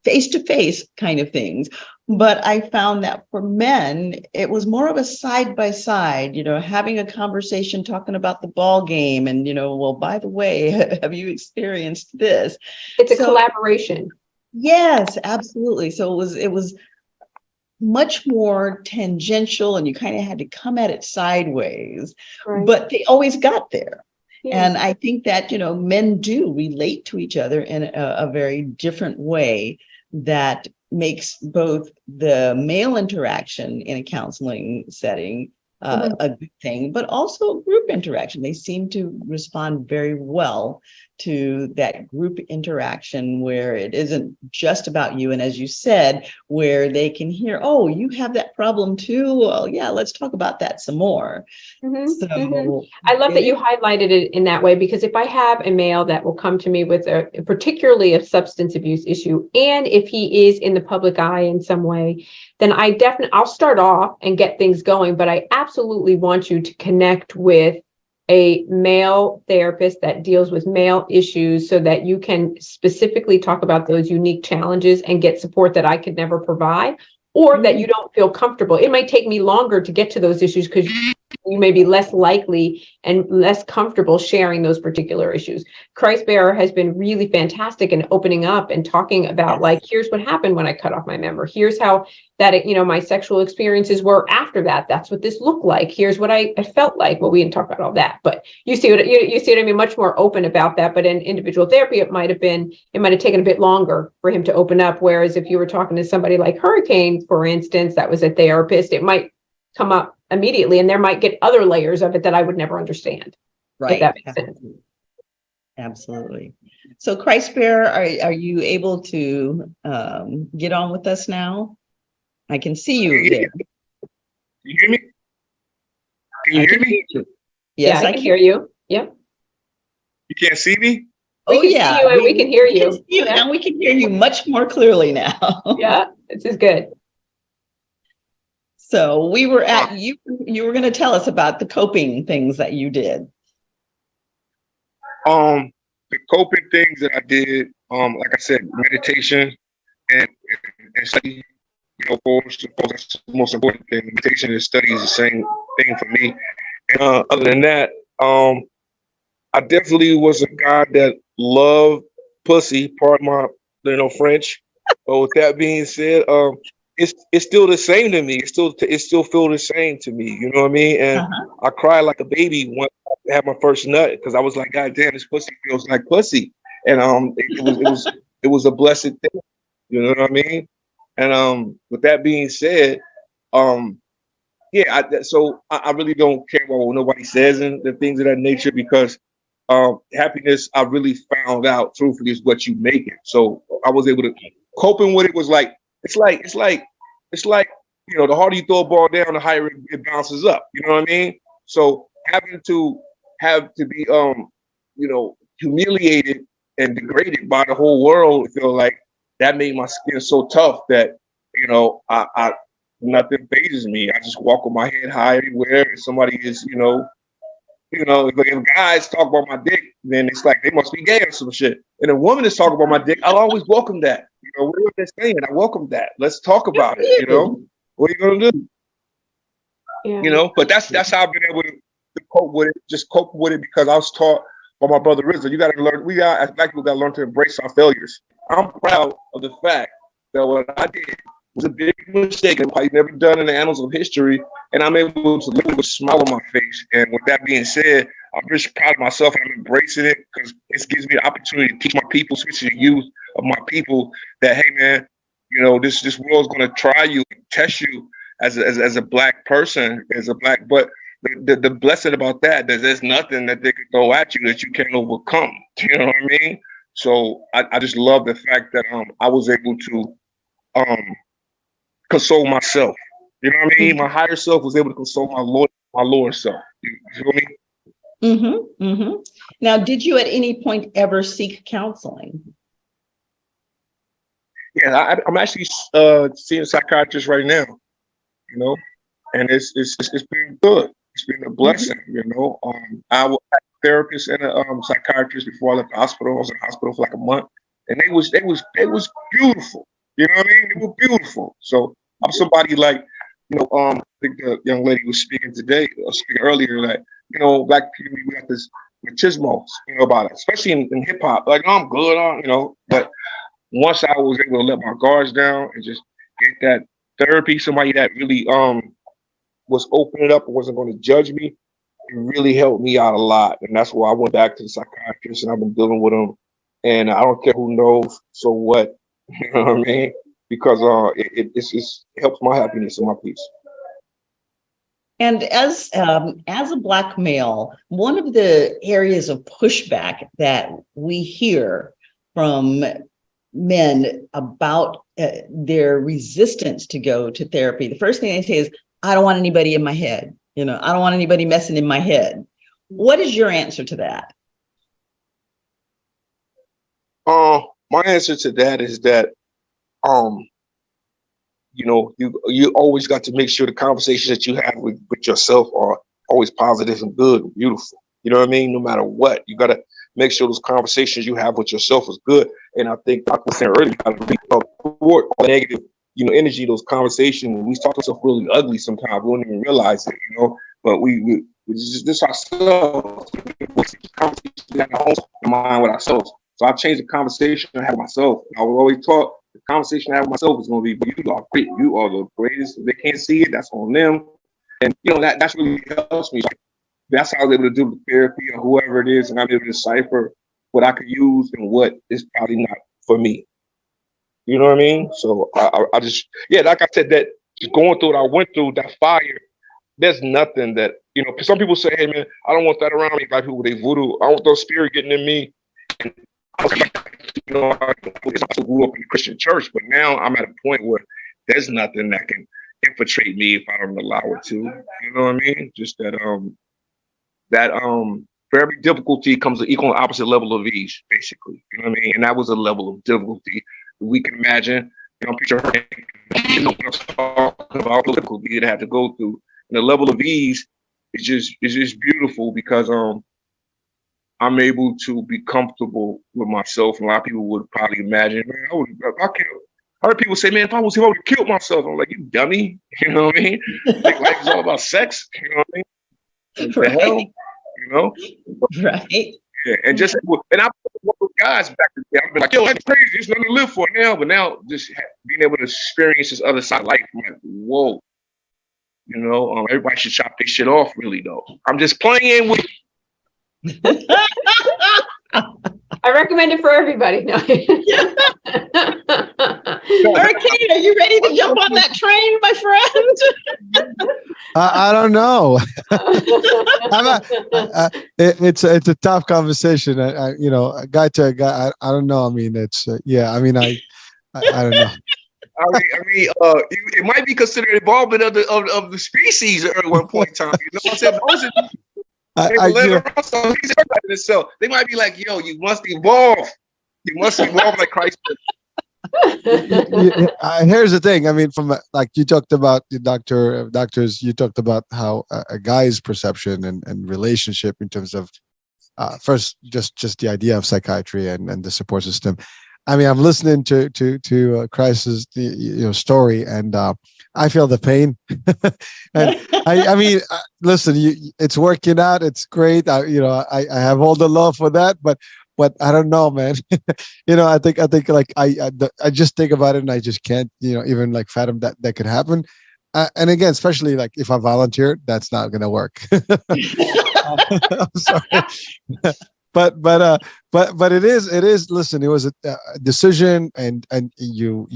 face to face kind of things. But I found that for men, it was more of a side by side, having a conversation, talking about the ball game, and well, by the way, have you experienced this? It's a collaboration. Yes, absolutely. So it was much more tangential, and you kind of had to come at it sideways, right. But they always got there. Yeah. And I think that, men do relate to each other in a very different way that makes both the male interaction in a counseling setting a good thing, but also group interaction. They seem to respond very well to that group interaction where it isn't just about you. And as you said, where they can hear, oh, you have that problem too. Well, yeah, let's talk about that some more. I love that you highlighted it in that way, because if I have a male that will come to me with particularly a substance abuse issue, and if he is in the public eye in some way, then I'll start off and get things going, but I absolutely want you to connect with a male therapist that deals with male issues so that you can specifically talk about those unique challenges and get support that I could never provide, or that you don't feel comfortable. It might take me longer to get to those issues because you may be less likely and less comfortable sharing those particular issues. Christ Bearer has been really fantastic in opening up and talking about, like, here's what happened when I cut off my member. Here's how that, my sexual experiences were after that. That's what this looked like. Here's what I felt like. Well, we didn't talk about all that, but you see what I mean? Much more open about that. But in individual therapy, it might have taken a bit longer for him to open up. Whereas if you were talking to somebody like Hurricane, for instance, that was a therapist, it might come up immediately, and there might get other layers of it that I would never understand. Right. If that makes sense. Absolutely. So Christ Bearer, are you able to get on with us now? I can see you there. Can you hear me? Can you hear me? Yes, I can hear you. Yep. You can't see me? Oh, yeah. See you and we can hear you. And we can hear you much more clearly now. Yeah, this is good. So we were at, you were going to tell us about the coping things that you did. The coping things that I did, like I said, meditation and study. That's the most important thing. Meditation and study is the same thing for me. And other than that, I definitely was a guy that loved pussy. Pardon my, French. But with that being said, it's still the same to me. It still feel the same to me. You know what I mean? And I cried like a baby when I had my first nut, because I was like, God damn, this pussy feels like pussy. And it was a blessed thing. You know what I mean? And with that being said, yeah, so I really don't care about what nobody says and the things of that nature, because happiness, I really found out truthfully, is what you make it. So I was able to coping with it. Was like it's like the harder you throw a ball down, the higher it bounces up. You know what I mean? So having to be humiliated and degraded by the whole world, I feel like that made my skin so tough that I nothing phases me. I just walk with my head high everywhere. If somebody is, if guys talk about my dick, then it's like they must be gay or some shit. And a woman is talking about my dick, I'll always welcome that. What are they saying? I welcome that. Let's talk about it. What are you gonna do? Yeah. But that's how I've been able to cope with it. Just cope with it because I was taught by my brother Rizzo. You got to learn. As black people, got to learn to embrace our failures. I'm proud of the fact that what I did was a big mistake and probably never done in the annals of history, and I'm able to live with a smile on my face. And with that being said, I'm just proud of myself, and I'm embracing it because it gives me the opportunity to teach my people, especially the youth of my people, that hey man, this world's gonna try you, test you as a black person, but the blessing about that is there's nothing that they could throw at you that you can't overcome. You know what I mean? So I just love the fact that I was able to console myself. You know what I mean? My higher self was able to console my lower self. You feel me? Mm-hmm. Mm-hmm. Now, did you at any point ever seek counseling? Yeah, I'm actually seeing a psychiatrist right now. You know, and it's been good. It's been a blessing. You know, I was a therapist and a psychiatrist before I left the hospital. I was in the hospital for like a month, and they was beautiful. You know what I mean? They were beautiful. So I'm somebody like, I think the young lady was speaking today, speaking earlier, that, Black community, we got this machismo, about it, especially in hip hop. Like, I'm good on, but once I was able to let my guards down and just get that therapy, somebody that really was opening up and wasn't going to judge me, it really helped me out a lot. And that's why I went back to the psychiatrist, and I've been dealing with them. And I don't care who knows, so what, you know what I mean? Because it helps my happiness and my peace. And as a Black male, one of the areas of pushback that we hear from men about their resistance to go to therapy, the first thing they say is, I don't want anybody in my head. I don't want anybody messing in my head. What is your answer to that? My answer to that is that, you always got to make sure the conversations that you have with yourself are always positive and good and beautiful. You know what I mean? No matter what, you got to make sure those conversations you have with yourself is good. And I think Dr. was saying earlier, you got to report all negative, energy, those conversations. When we talk to ourselves really ugly sometimes, we don't even realize it, but we just this ourselves. We got our own mind with ourselves. So I changed the conversation I have with myself. I was always taught the conversation I have with myself is going to be, you are great. You are the greatest. If they can't see it, that's on them. And, that's really helps me. That's how I was able to do therapy or whoever it is. And I'm able to decipher what I could use and what is probably not for me. You know what I mean? So I just, like I said, that just going through what I went through, that fire, there's nothing that, some people say, hey, man, I don't want that around me. Black people, they voodoo. I don't want those spirit getting in me. And I was like, I grew up in the Christian church, but now I'm at a point where there's nothing that can infiltrate me if I don't allow it to. You know what I mean? Just that for every difficulty comes an equal and opposite level of ease, basically. You know what I mean? And that was a level of difficulty we can imagine. Picture what I'm talking about, difficulty you'd have to go through. And the level of ease is just beautiful because I'm able to be comfortable with myself. And a lot of people would probably imagine, man, I heard people say, man, if I was him, I would have killed myself. I'm like, you dummy. You know what I mean? Like, life is all about sex. You know what I mean? What the hell? Right. Yeah, and I work with guys back in the day. I've been like, yo, that's crazy. There's nothing to live for now. But now, just being able to experience this other side of life, I'm like, whoa. Everybody should chop their shit off, really, though. I'm just playing with. I recommend it for everybody. No. Hurricane, are you ready to jump on that train, my friend? I don't know. It's a tough conversation. A guy to a guy. I don't know. I mean, it's I don't know. It might be considered involvement of the species at one point in time. You know what I'm saying? So they might be like, yo, you must evolve. You must evolve like Christ. Here's the thing. I mean, from like you talked about the doctors, you talked about how a guy's perception and relationship in terms of first just the idea of psychiatry and the support system. I mean, I'm listening to Chris's story, and I feel the pain. And I mean, listen, it's working out. It's great. I have all the love for that, but I don't know, man. I think like I just think about it, and I just can't, even like fathom that could happen. And again, especially like if I volunteer, that's not going to work. I'm sorry. But it is. Listen, it was a decision, and you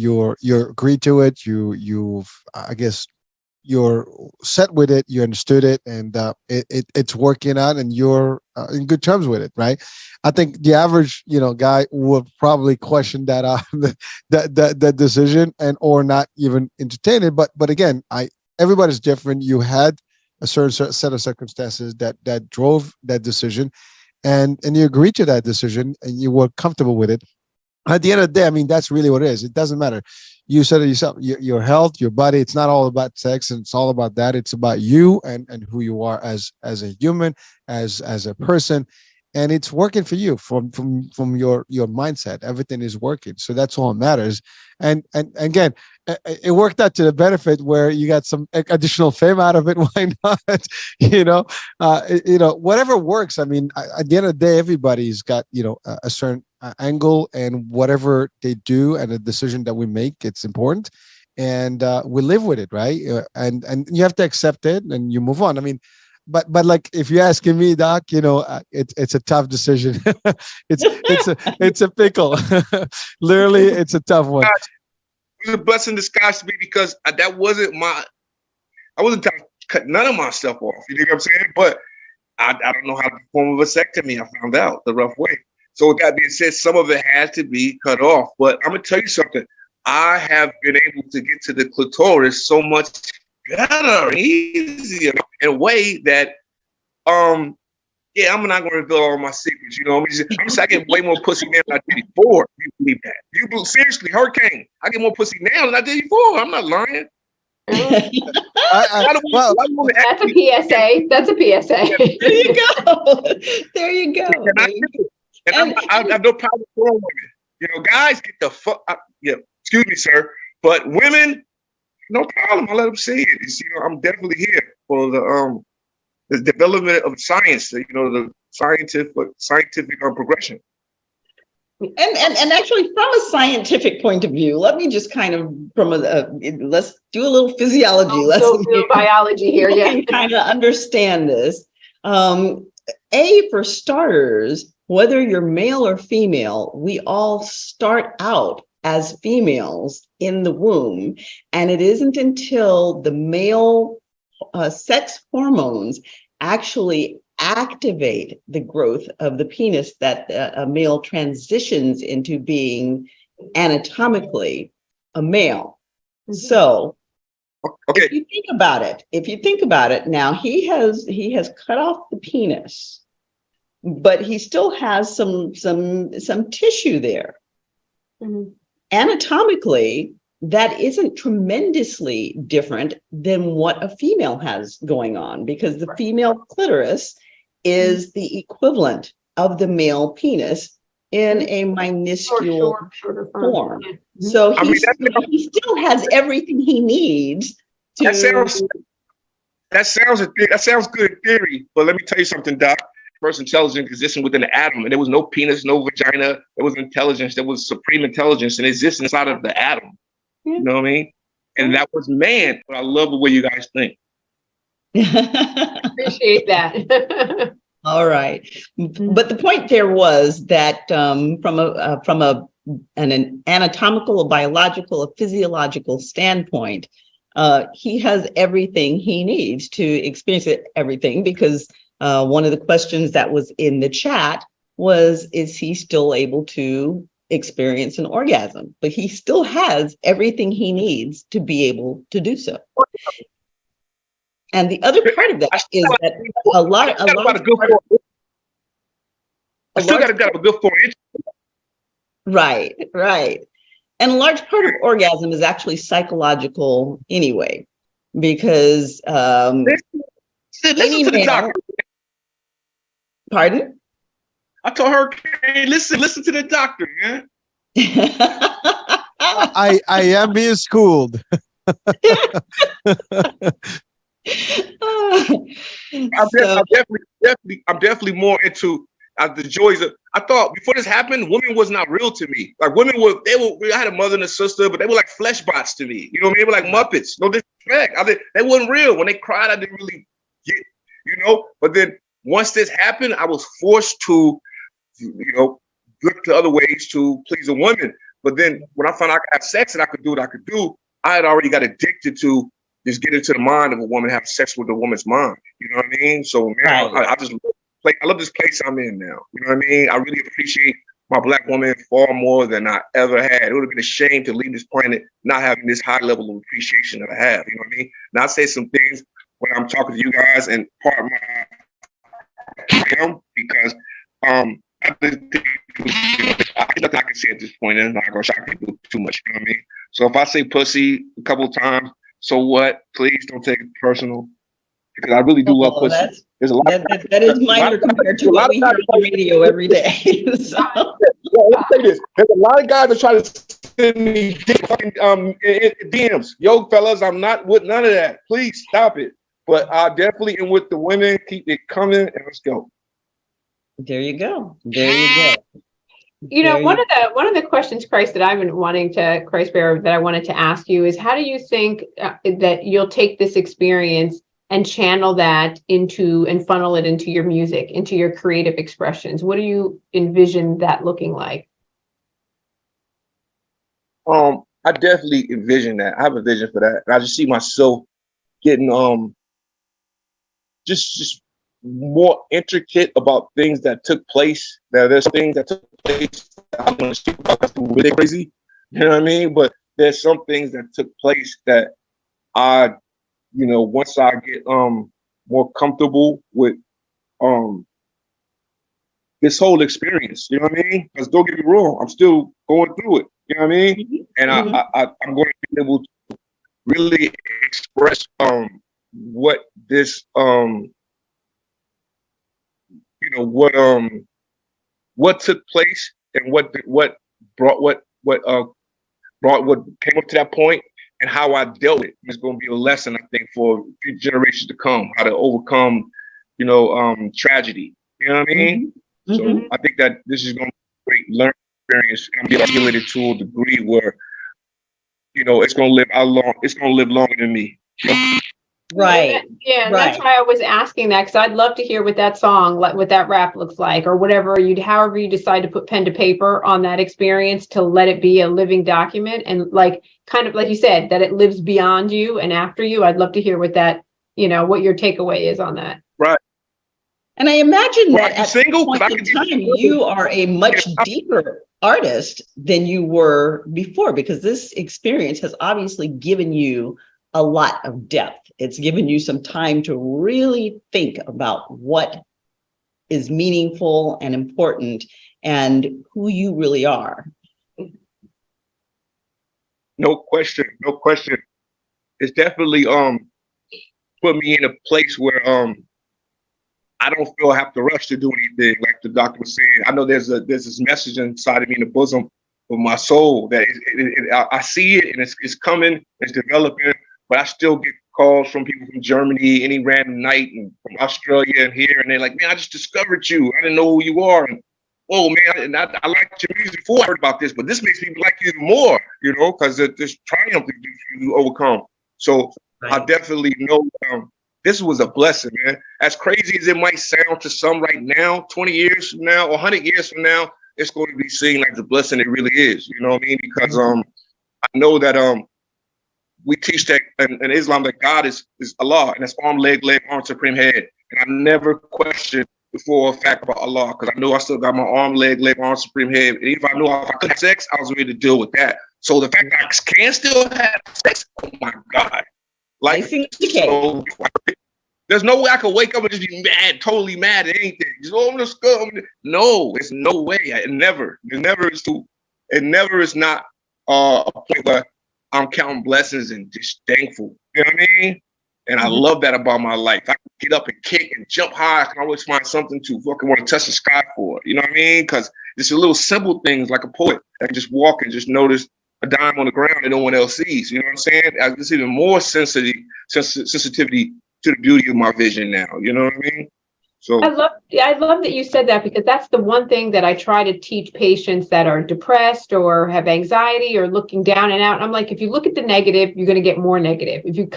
agreed to it. You've I guess you're set with it. You understood it, and it's working out, and you're in good terms with it, right? I think the average guy would probably question that that decision and or not even entertain it. But again, everybody's different. You had a certain set of circumstances that drove that decision. And you agreed to that decision, and you were comfortable with it. At the end of the day, I mean, that's really what it is. It doesn't matter. You said it yourself, your health, your body, it's not all about sex, and it's all about that. It's about you and who you are as a human, as a person. And it's working for you from your mindset. Everything is working. So that's all that matters. And again, it worked out to the benefit where you got some additional fame out of it. Why not? Whatever works. I mean, at the end of the day, everybody's got, a certain angle, and whatever they do and the decision that we make, it's important. And we live with it, right? And you have to accept it and you move on. I mean, but like, if you're asking me, Doc, it's a tough decision. it's a pickle. Literally, it's a tough one. It was a blessing in disguise to me, because I wasn't trying to cut none of my stuff off. You know what I'm saying? But I don't know how to perform a vasectomy. I found out the rough way. So with that being said, some of it has to be cut off. But I'm gonna tell you something. I have been able to get to the clitoris so much better, easier, in a way that, I'm not going to reveal all my secrets. I'm just I get way more pussy now than I did before. You believe that? Seriously, Hurricane, I get more pussy now than I did before. I'm not lying. That's a PSA. That's a PSA. There you go. There you go. And I have no problem with women. Guys, get the fuck up. Yeah, excuse me, sir. But women, no problem. I let them see it. I'm definitely here for the development of science. The scientific progression. And actually, from a scientific point of view, let me just kind of let's do a little physiology. Let's do biology here. Yeah, kind of understand this. For starters, whether you're male or female, we all start out as females in the womb, and it isn't until the male sex hormones actually activate the growth of the penis that a male transitions into being anatomically a male. Mm-hmm. So, okay. If you think about it, now he has cut off the penis, but he still has some tissue there. Mm-hmm. Anatomically, that isn't tremendously different than what a female has going on, because the female clitoris is the equivalent of the male penis in a minuscule shorter form. So he still has everything he needs to. That sounds good in theory, but let me tell you something, Doc. First intelligence existing within the atom, and there was no penis, no vagina. There was intelligence. There was supreme intelligence, and exists inside of the atom. Yeah. You know what I mean? And that was man. But I love the way you guys think. Appreciate that. All right, but the point there was that from an anatomical, a biological, a physiological standpoint, he has everything he needs to experience everything, because one of the questions that was in the chat was, is he still able to experience an orgasm? But he still has everything he needs to be able to do so. And the other part of that is that a lot of I still got to have a good 4 inches. Right. And a large part of orgasm is actually psychological anyway, because listen to the doctor. Pardon? I told her, hey, listen to the doctor, man. I am being schooled. I'm definitely more into the joys of. I thought before this happened, women was not real to me. Like women I had a mother and a sister, but they were like flesh bots to me. You know what I mean? They were like Muppets. No disrespect. They wasn't real. When they cried, I didn't really get. But then once this happened, I was forced to, look to other ways to please a woman. But then when I found out I could have sex and I could do what I could do, I had already got addicted to just get into the mind of a woman, have sex with a woman's mind. You know what I mean? So now I love this place I'm in now. You know what I mean? I really appreciate my Black woman far more than I ever had. It would have been a shame to leave this planet not having this high level of appreciation that I have. You know what I mean? Now I say some things when I'm talking to you guys, and part of my because I didn't think it was nothing I can say at this point, and I'm not gonna shock people too much. You know what I mean? So if I say pussy a couple of times, so what? Please don't take it personal, because I really do love pussy. There's a lot that is minor compared to what we hear on the radio every day. So. Well, let's say this. There's a lot of guys that try to send me fucking DMs. Yo, fellas, I'm not with none of that. Please stop it. But I definitely am with the women. Keep it coming, and let's go. There you go. There you go. You know, one of the questions, Christ, that I've been wanting to, Christ Bearer, that I wanted to ask you is, how do you think that you'll take this experience and channel that into and funnel it into your music, into your creative expressions? What do you envision that looking like? I definitely envision that. I have a vision for that. And I just see myself getting just more intricate about things that took place. There's things that took place that I'm gonna speak about that's really crazy. You know what I mean? But there's some things that took place that I, you know, once I get more comfortable with this whole experience, you know what I mean? Because don't get me wrong, I'm still going through it, you know what I mean? And I'm going to be able to really express what this you know, what took place and what came up to that point, and how I dealt with it. It's going to be a lesson, I think, for future generations to come, how to overcome, you know, tragedy. You know what I mean? So I think that this is going to be a great learning experience and be articulated to a degree where, you know, it's going to live longer than me. You know? Right. Yeah, and that's why I was asking that, because I'd love to hear what that song, what that rap looks like, or whatever however you decide to put pen to paper on that experience, to let it be a living document, and like, kind of like you said, that it lives beyond you and after you. I'd love to hear what that, you know, what your takeaway is on that. Right. And I imagine that at this point in time, you are a much deeper artist than you were before, because this experience has obviously given you a lot of depth. It's given you some time to really think about what is meaningful and important and who you really are. No question. It's definitely put me in a place where I don't feel I have to rush to do anything. Like the doctor was saying, I know there's this message inside of me in the bosom of my soul that I see it, and it's coming, it's developing. But I still get calls from people from Germany any random night, and from Australia and here, and they're like, "Man, I just discovered you. I didn't know who you are." And oh man, I liked your music before I heard about this, but this makes me like you even more, you know, because there's triumph that you overcome. So I definitely know this was a blessing, man. As crazy as it might sound to some right now, 20 years from now or 100 years from now, it's going to be seen like the blessing it really is. You know what I mean? Because I know that we teach that in Islam that God is Allah, and that's arm, leg, arm, supreme head. And I never questioned before a fact about Allah, because I know I still got my arm, leg, arm, supreme head. And if I knew if I could have sex, I was ready to deal with that. So the fact that I can still have sex, oh my God. Like, so, there's no way I could wake up and just be mad, totally mad at anything. Just, oh, let's go. No, there's no way. It never is not a point where I'm counting blessings and just thankful. You know what I mean? And I love that about my life. I can get up and kick and jump high. I can always find something to fucking want to touch the sky for. You know what I mean? Because it's a little simple things like a poet. I can just walk and just notice a dime on the ground that no one else sees. You know what I'm saying? It's even more sensitivity to the beauty of my vision now. You know what I mean? So I love that you said that, because that's the one thing that I try to teach patients that are depressed or have anxiety or looking down and out. I'm like, if you look at the negative, you're going to get more negative. If your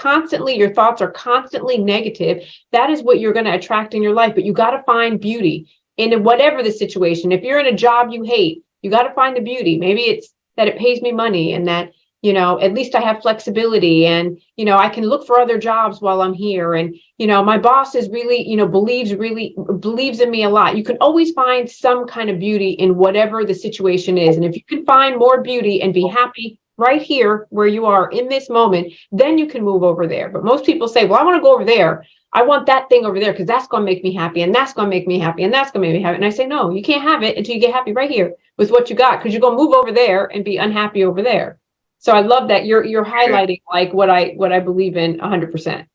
thoughts are constantly negative, that is what you're going to attract in your life. But you got to find beauty in whatever the situation. If you're in a job you hate, you got to find the beauty. Maybe it's that it pays me money, and that, you know, at least I have flexibility, and, you know, I can look for other jobs while I'm here. And, you know, my boss is really, you know, believes in me a lot. You can always find some kind of beauty in whatever the situation is. And if you can find more beauty and be happy right here where you are in this moment, then you can move over there. But most people say, well, I want to go over there. I want that thing over there because that's going to make me happy, and that's going to make me happy, and that's going to make me happy. And I say, no, you can't have it until you get happy right here with what you got, because you're going to move over there and be unhappy over there. So I love that you're highlighting like what I believe in 100%.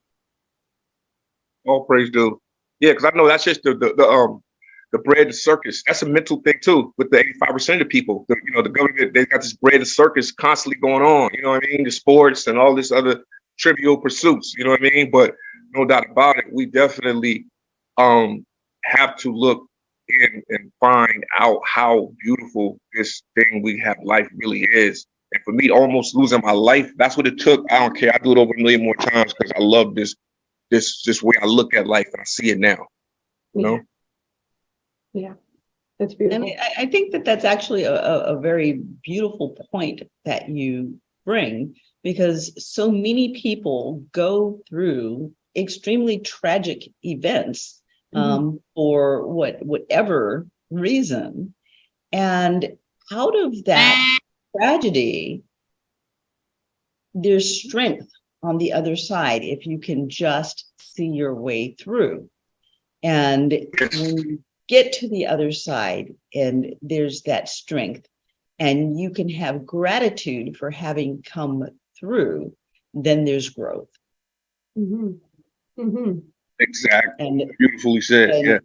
All praise due. Yeah, because I know that's just the bread circus. That's a mental thing too. With the 85% of the people, the government, they got this bread circus constantly going on. You know what I mean? The sports and all this other trivial pursuits. You know what I mean? But no doubt about it, we definitely have to look in and find out how beautiful this thing we have life really is. And for me, almost losing my life, that's what it took. I don't care. I do it over a million more times because I love this way I look at life and I see it now. You know? Yeah, that's beautiful. And I think that that's actually a very beautiful point that you bring, because so many people go through extremely tragic events for whatever reason. And out of that tragedy, there's strength on the other side if you can just see your way through. And when you get to the other side and there's that strength, and you can have gratitude for having come through, then there's growth. Exactly. And beautifully said. Yeah.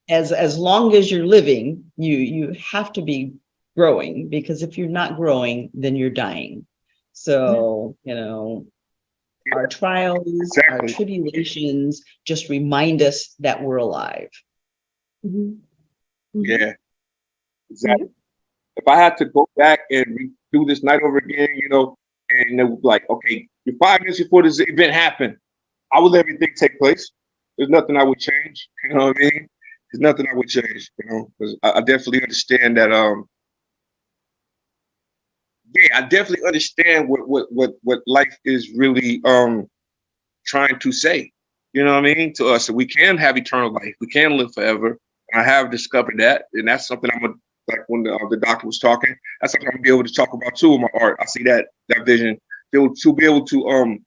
As long as you're living, you have to be growing, because if you're not growing, then you're dying. So, our trials, our tribulations just remind us that we're alive. Yeah, exactly. If I had to go back and do this night over again, and it was like, okay, 5 minutes before this event happened, I would let everything take place. There's nothing I would change. You know what I mean? There's nothing I would change. Because I definitely understand that. I definitely understand what life is really trying to say. You know what I mean? To us, that we can have eternal life. We can live forever. I have discovered that, and that's something like when the doctor was talking, that's something I'm gonna be able to talk about too in my art. I see that vision to be able to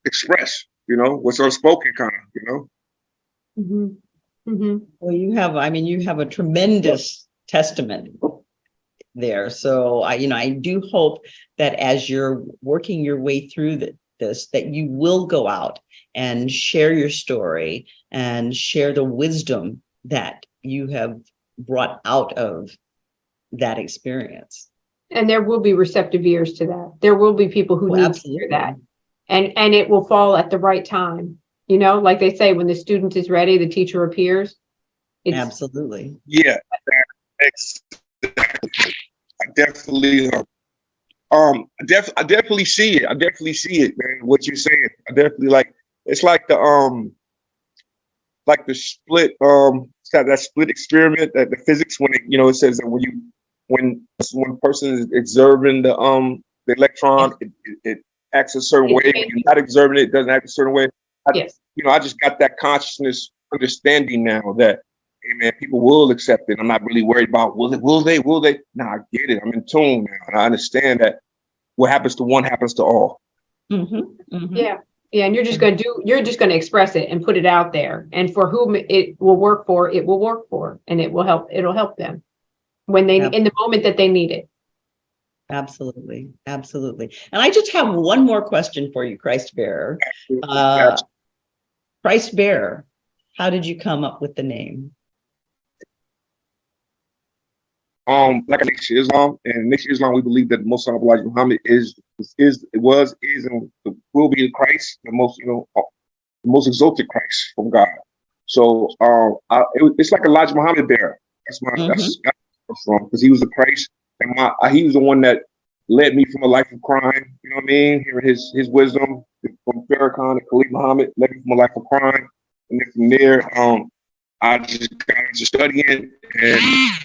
express, what's unspoken, kind of, Well, you have a tremendous testament there. So I do hope that as you're working your way through this, that you will go out and share your story and share the wisdom that you have brought out of that experience. And there will be receptive ears to that. There will be people who need to hear that. And it will fall at the right time. Like they say, when the student is ready, the teacher appears. Absolutely. Yeah. Exactly. I definitely I definitely see it. I definitely see it, man. What you're saying. I definitely it's like the split it's got that split experiment, that the physics, when it says that when one person is observing the electron, it acts a certain way. When you're not observing it, it doesn't act a certain way. I just got that consciousness understanding now that, hey man, people will accept it. I'm not really worried about will they? No, I get it. I'm in tune now, and I understand that what happens to one happens to all. Yeah, and you're just going to express it and put it out there, and for whom it will work for, and it'll help them when they in the moment that they need it. Absolutely. And I just have one more question for you, Christ Bearer. Christ Bearer, how did you come up with the name? Like Nation Islam, and Nation Islam, we believe that the Most Honorable Elijah Muhammad is, and will be the Christ, the most exalted Christ from God. So it's like Elijah Muhammad bearer. That's because he was the Christ, and he was the one that led me from a life of crime. You know what I mean? Hearing his wisdom from Farrakhan and Khalid Muhammad led me from a life of crime, and then from there, I just got into studying, and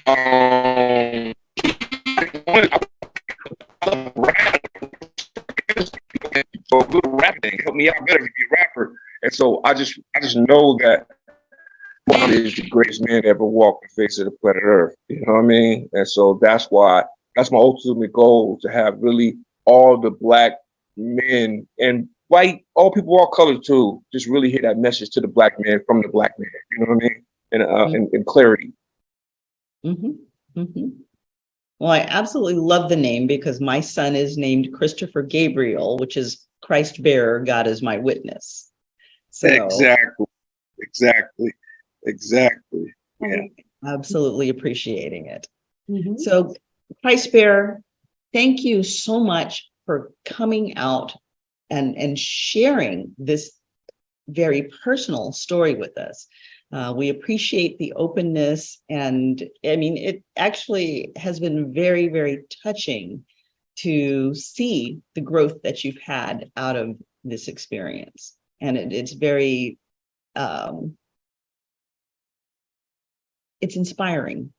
I love rap. So a little rapping help me out better to be a rapper. And so I just know that Muhammad is the greatest man to ever walk the face of the planet Earth. You know what I mean? And so that's why That's my ultimate goal, to have really all the Black men and white, all people, all colors too, just really hear that message to the Black man from the Black man. You know what I mean? And clarity. Mm-hmm. Mm-hmm. Well, I absolutely love the name because my son is named Christopher Gabriel, which is Christ bearer, God is my witness. So Exactly. Yeah. Absolutely appreciating it. Mm-hmm. So, Christ bearer, thank you so much for coming out and sharing this very personal story with us. We appreciate the openness, and I mean, it actually has been very, very touching to see the growth that you've had out of this experience. And it's very, it's inspiring.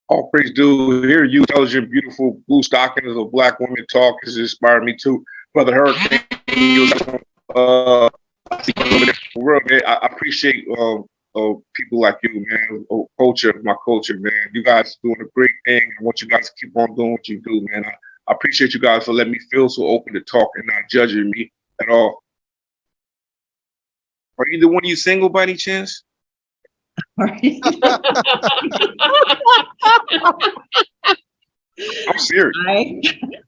All praise due. Hear you, intelligent, beautiful, blue stockings of Black women talk has inspired me too. Brother Hurricane, I appreciate people like you, man. My culture, man. You guys doing a great thing. I want you guys to keep on doing what you do, man. I appreciate you guys for letting me feel so open to talk and not judging me at all. Are either one of you single by any chance? I'm serious.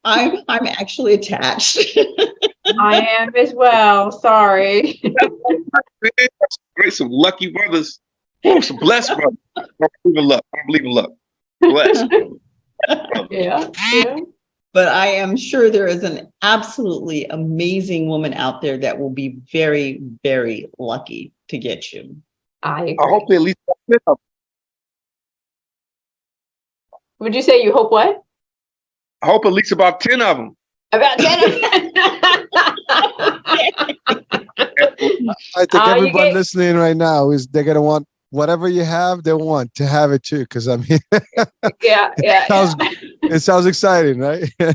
I'm actually attached. I am as well. Sorry. Great, some lucky brothers. Oh, some blessed brothers. I don't believe in luck. Blessed. Yeah. But I am sure there is an absolutely amazing woman out there that will be very, very lucky to get you. I agree. I hope they at least. Would you say you hope what? I hope at least about 10 of them. About 10 of them. I think everyone listening right now they're gonna want whatever you have. They want to have it too, because I mean, it sounds exciting, right? Yeah,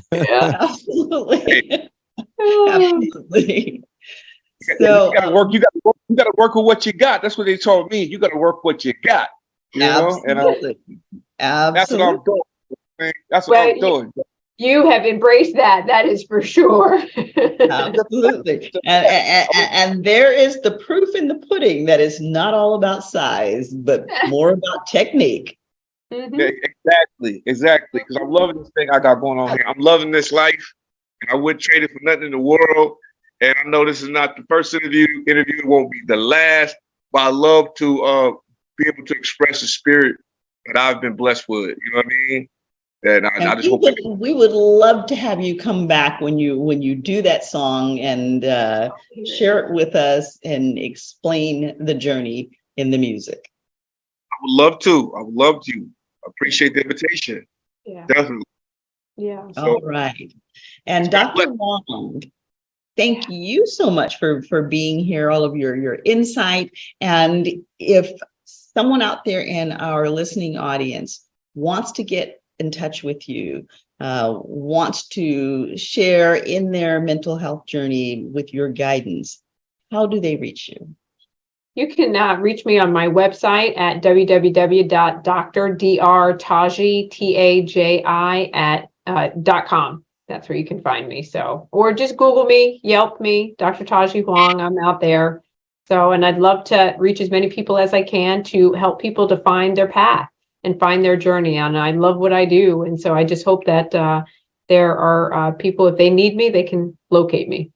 absolutely, absolutely. So you gotta work. You gotta work with what you got. That's what they told me. You gotta work what you got. You know, and that's what I'm doing. That's what I'm doing. You have embraced that. That is for sure. Absolutely. And there is the proof in the pudding that it's not all about size, but more about technique. Mm-hmm. Exactly. Because I'm loving this thing I got going on here. I'm loving this life, and I wouldn't trade it for nothing in the world. And I know this is not the first interview. It won't be the last. But I love to be able to express the spirit that I've been blessed with. You know what I mean? And I just hope we would love to have you come back when you do that song and share it with us and explain the journey in the music. I would love to. I appreciate the invitation. Yeah. Definitely. Yeah. All right. And Dr. Huang, thank you so much for being here, all of your insight. And if someone out there in our listening audience wants to get in touch with you, wants to share in their mental health journey with your guidance, how do they reach you? You can reach me on my website at www.drdrtaji@.com. That's where you can find me. So, or just Google me, Yelp me, Dr. Taji Huang. I'm out there. So, and I'd love to reach as many people as I can to help people to find their path and find their journey. And I love what I do. And so I just hope that there are people, if they need me, they can locate me.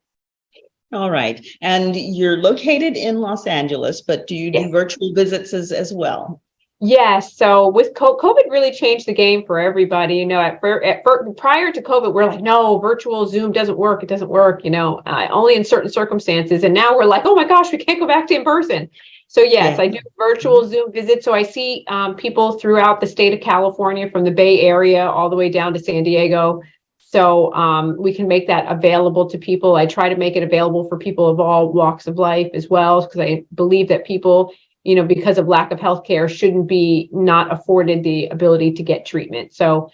All right. And you're located in Los Angeles, but do you do virtual visits as well? Yes. So with COVID really changed the game for everybody. You know, prior to COVID, we're like, no, virtual Zoom doesn't work. It doesn't work, you know, only in certain circumstances. And now we're like, oh my gosh, we can't go back to in person. So yes, I do virtual Zoom visits. So I see people throughout the state of California, from the Bay Area all the way down to San Diego. So we can make that available to people. I try to make it available for people of all walks of life as well, because I believe that people, you know, because of lack of healthcare, shouldn't be not afforded the ability to get treatment. So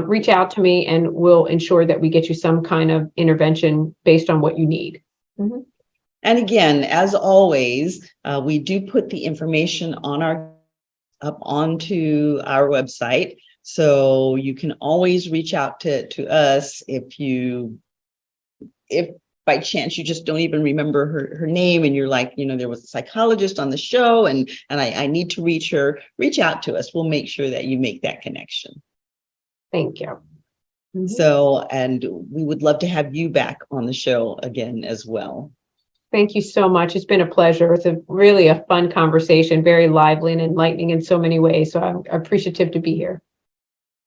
reach out to me and we'll ensure that we get you some kind of intervention based on what you need. Mm-hmm. And again, as always, we do put the information on up onto our website. So you can always reach out to us if by chance you just don't even remember her name and you're like, there was a psychologist on the show and I need to reach her, reach out to us. We'll make sure that you make that connection. Thank you. Mm-hmm. So, and we would love to have you back on the show again as well. Thank you so much. It's been a pleasure. It's really a fun conversation, very lively and enlightening in so many ways. So I'm appreciative to be here.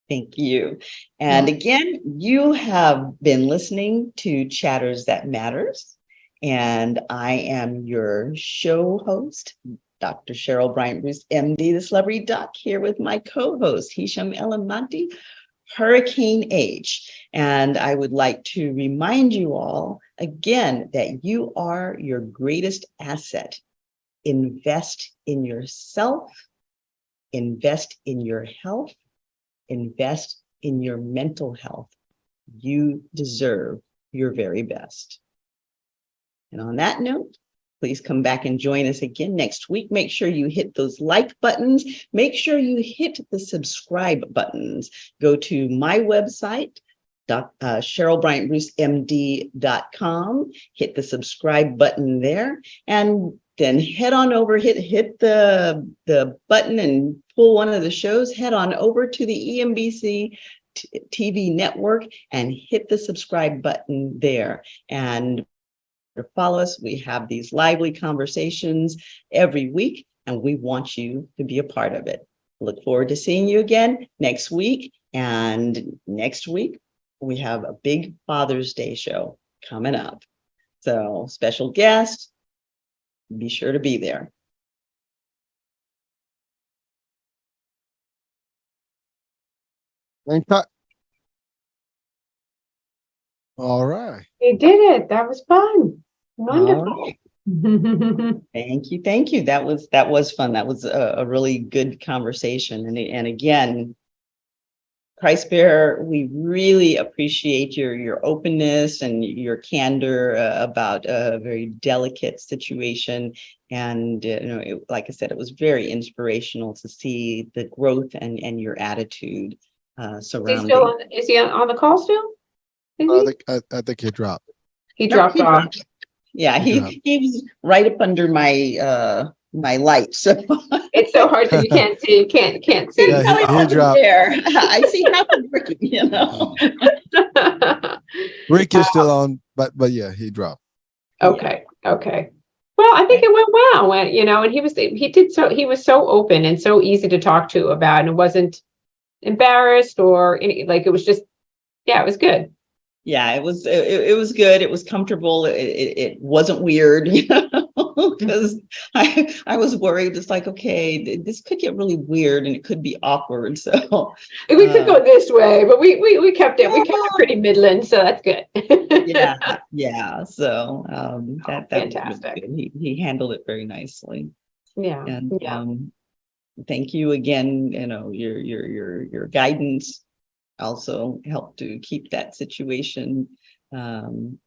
Thank you. And again, you have been listening to Chatters That Matters. And I am your show host, Dr. Cheryl Bryant-Bruce, MD, the Celebrity Doc, here with my co-host, Hisham Elamanti, Hurricane H. And I would like to remind you all again that you are your greatest asset. Invest in yourself, invest in your health, invest in your mental health. You deserve your very best. And on that note, please come back and join us again next week. Make sure you hit those like buttons. Make sure you hit the subscribe buttons. Go to my website, CherylBryantBruceMD.com. Hit the subscribe button there, and then head on over, hit the button and pull one of the shows. Head on over to the EMBC TV network and hit the subscribe button there. And follow us. We have these lively conversations every week, and we want you to be a part of it. Look forward to seeing you again next week. And next week, we have a big Father's Day show coming up. So special guest, be sure to be there. All right. You did it. That was fun. Wonderful. Right. Thank you. That was fun. That was a really good conversation. And again, Christ Bearer, we really appreciate your openness and your candor about a very delicate situation. And like I said, it was very inspirational to see the growth and your attitude surrounding. Is he on the call still? I think he dropped. He dropped off. Yeah, he was right up under my my light. So it's so hard that you can't see. Can't see. Yeah, he dropped. There. I see half of Ricky, Rick is still on, but yeah, he dropped. Okay. Well, I think it went well. And he was so open and so easy to talk to about, and it wasn't embarrassed or it was just, it was good. Yeah, it was good. It was comfortable. It wasn't weird, because I was worried. It's like, okay, this could get really weird and it could be awkward. So we could go this way, but we kept it. We kept it pretty Midland, so that's good. yeah. So that fantastic. Was good. He handled it very nicely. Yeah. And thank you again. Your guidance also helped to keep that situation on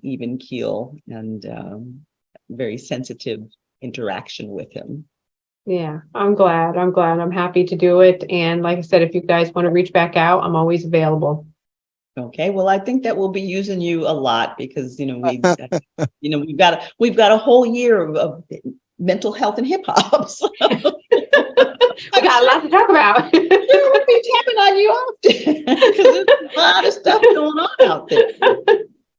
even keel, and very sensitive interaction with him. Yeah, I'm glad. I'm happy to do it. And like I said, if you guys want to reach back out, I'm always available. Okay, well, I think that we'll be using you a lot because we've got a whole year of mental health and hip hop. So. We got a lot to talk about. We'll be tapping on you often because there's a lot of stuff going on out there.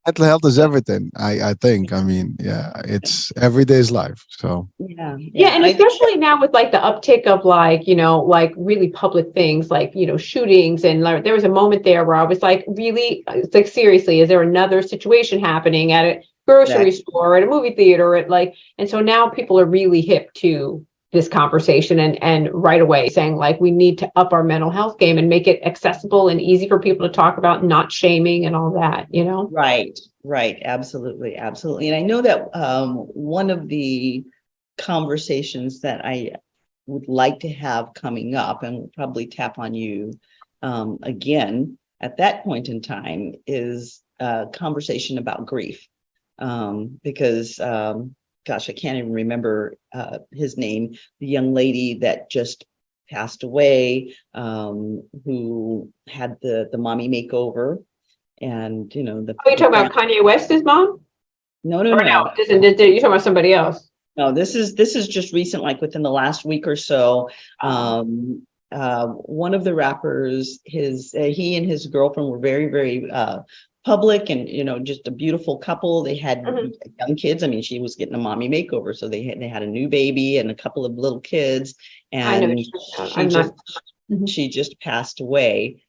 Mental health is everything. I think. I mean, it's everyday's life. So yeah, and especially now with the uptick of really public things shootings, and there was a moment there where I was really, seriously, is there another situation happening at a grocery store, at a movie theater, and so now people are really hip to this conversation and right away saying we need to up our mental health game and make it accessible and easy for people to talk about, not shaming and all that, Right. Absolutely. And I know that one of the conversations that I would like to have coming up, and we'll probably tap on you again at that point in time, is a conversation about grief. Because gosh, I can't even remember his name, the young lady that just passed away, who had the mommy makeover, and you know Oh, you're talking about Kanye West's mom? No, Or no, you're talking about somebody else. No, this is just recent, like within the last week or so. One of the rappers, he and his girlfriend were very, very public, and you know, just a beautiful couple. They had young kids. I mean, she was getting a mommy makeover, so they had a new baby and a couple of little kids, and she just passed away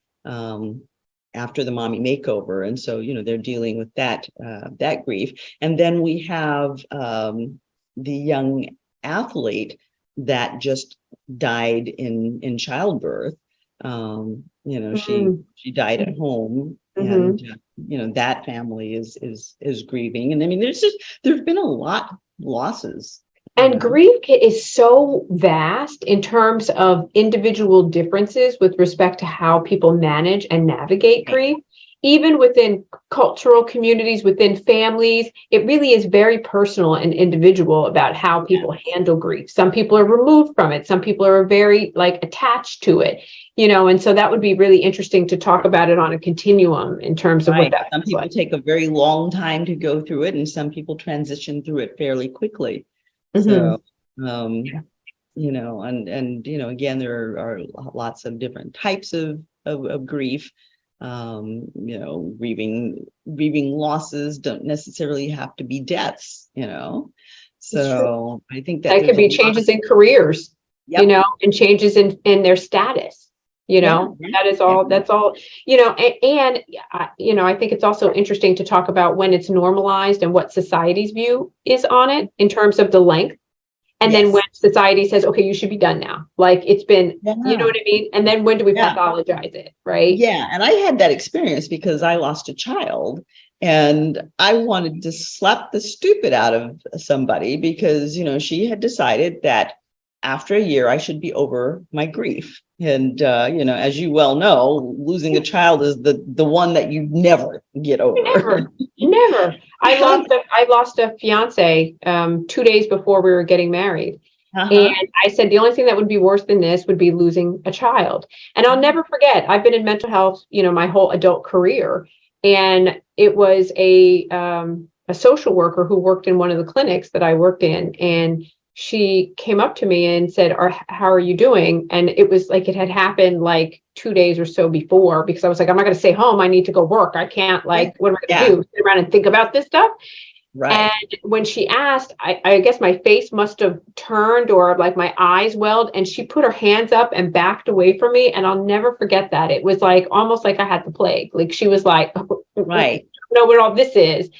after the mommy makeover, and so you know they're dealing with that grief. And then we have the young athlete that just died in childbirth. You know, she died at home, and you know that family is grieving. And I mean, there's been a lot of losses. And grief is so vast in terms of individual differences with respect to how people manage and navigate grief. Even within cultural communities, within families, it really is very personal and individual about how people handle grief. Some people are removed from it. Some people are very attached to it, you know, and so that would be really interesting to talk about it on a continuum in terms of what that Some people take a very long time to go through it, and some people transition through it fairly quickly. So, you know, and, you know, again, there are lots of different types of grief. You know, grieving losses don't necessarily have to be deaths, you know. So I think that could be changes in careers, you know, and changes in their status, you know, that is all, that's all, you know, and you know, I think it's also interesting to talk about when it's normalized and what society's view is on it in terms of the length. And then when society says, okay, you should be done now, like it's been, you know what I mean? And then when do we pathologize it, right? Yeah. And I had that experience because I lost a child, and I wanted to slap the stupid out of somebody because, you know, she had decided that after a year, I should be over my grief. And, you know, as you well know, losing a child is the one that you never get over. Never. I lost a fiance 2 days before we were getting married. And I said, the only thing that would be worse than this would be losing a child. And I'll never forget, I've been in mental health, you know, my whole adult career. And it was a social worker who worked in one of the clinics that I worked in. And she came up to me and said, how are you doing? And it was like it had happened like 2 days or so before, because I was like, I'm not going to stay home. I need to go work. I can't, like, what am I going to do? Sit around and think about this stuff? Right. And when she asked, I guess my face must have turned, or like my eyes welled, and she put her hands up and backed away from me. And I'll never forget that. It was like almost like I had the plague. Like she was like, right, know what all this is.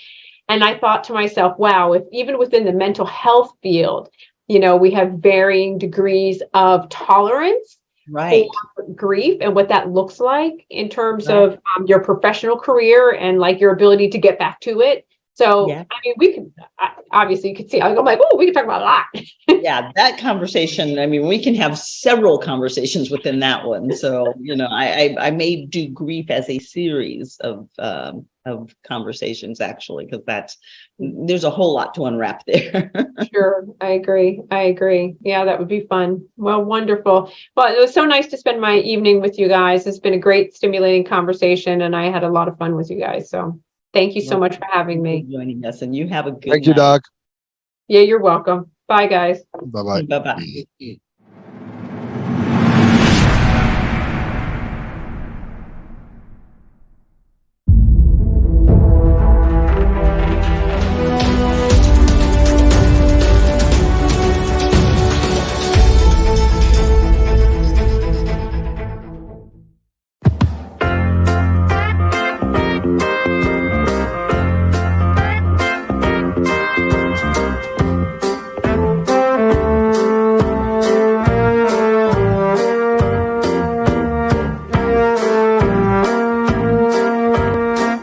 And I thought to myself, wow, if even within the mental health field, you know, we have varying degrees of tolerance for grief and what that looks like in terms of your professional career and like your ability to get back to it. So, I mean, we can obviously you can see, I'm like, oh, we can talk about a lot. That conversation. I mean, we can have several conversations within that one. So, you know, I may do grief as a series of conversations, actually, because there's a whole lot to unwrap there. Sure. I agree. Yeah, that would be fun. Well, wonderful. Well, it was so nice to spend my evening with you guys. It's been a great, stimulating conversation, and I had a lot of fun with you guys. So thank you so much for having me. Joining us, and you have a good Thank you, Doc. Yeah, you're welcome. Bye, guys. Bye-bye. Bye-bye.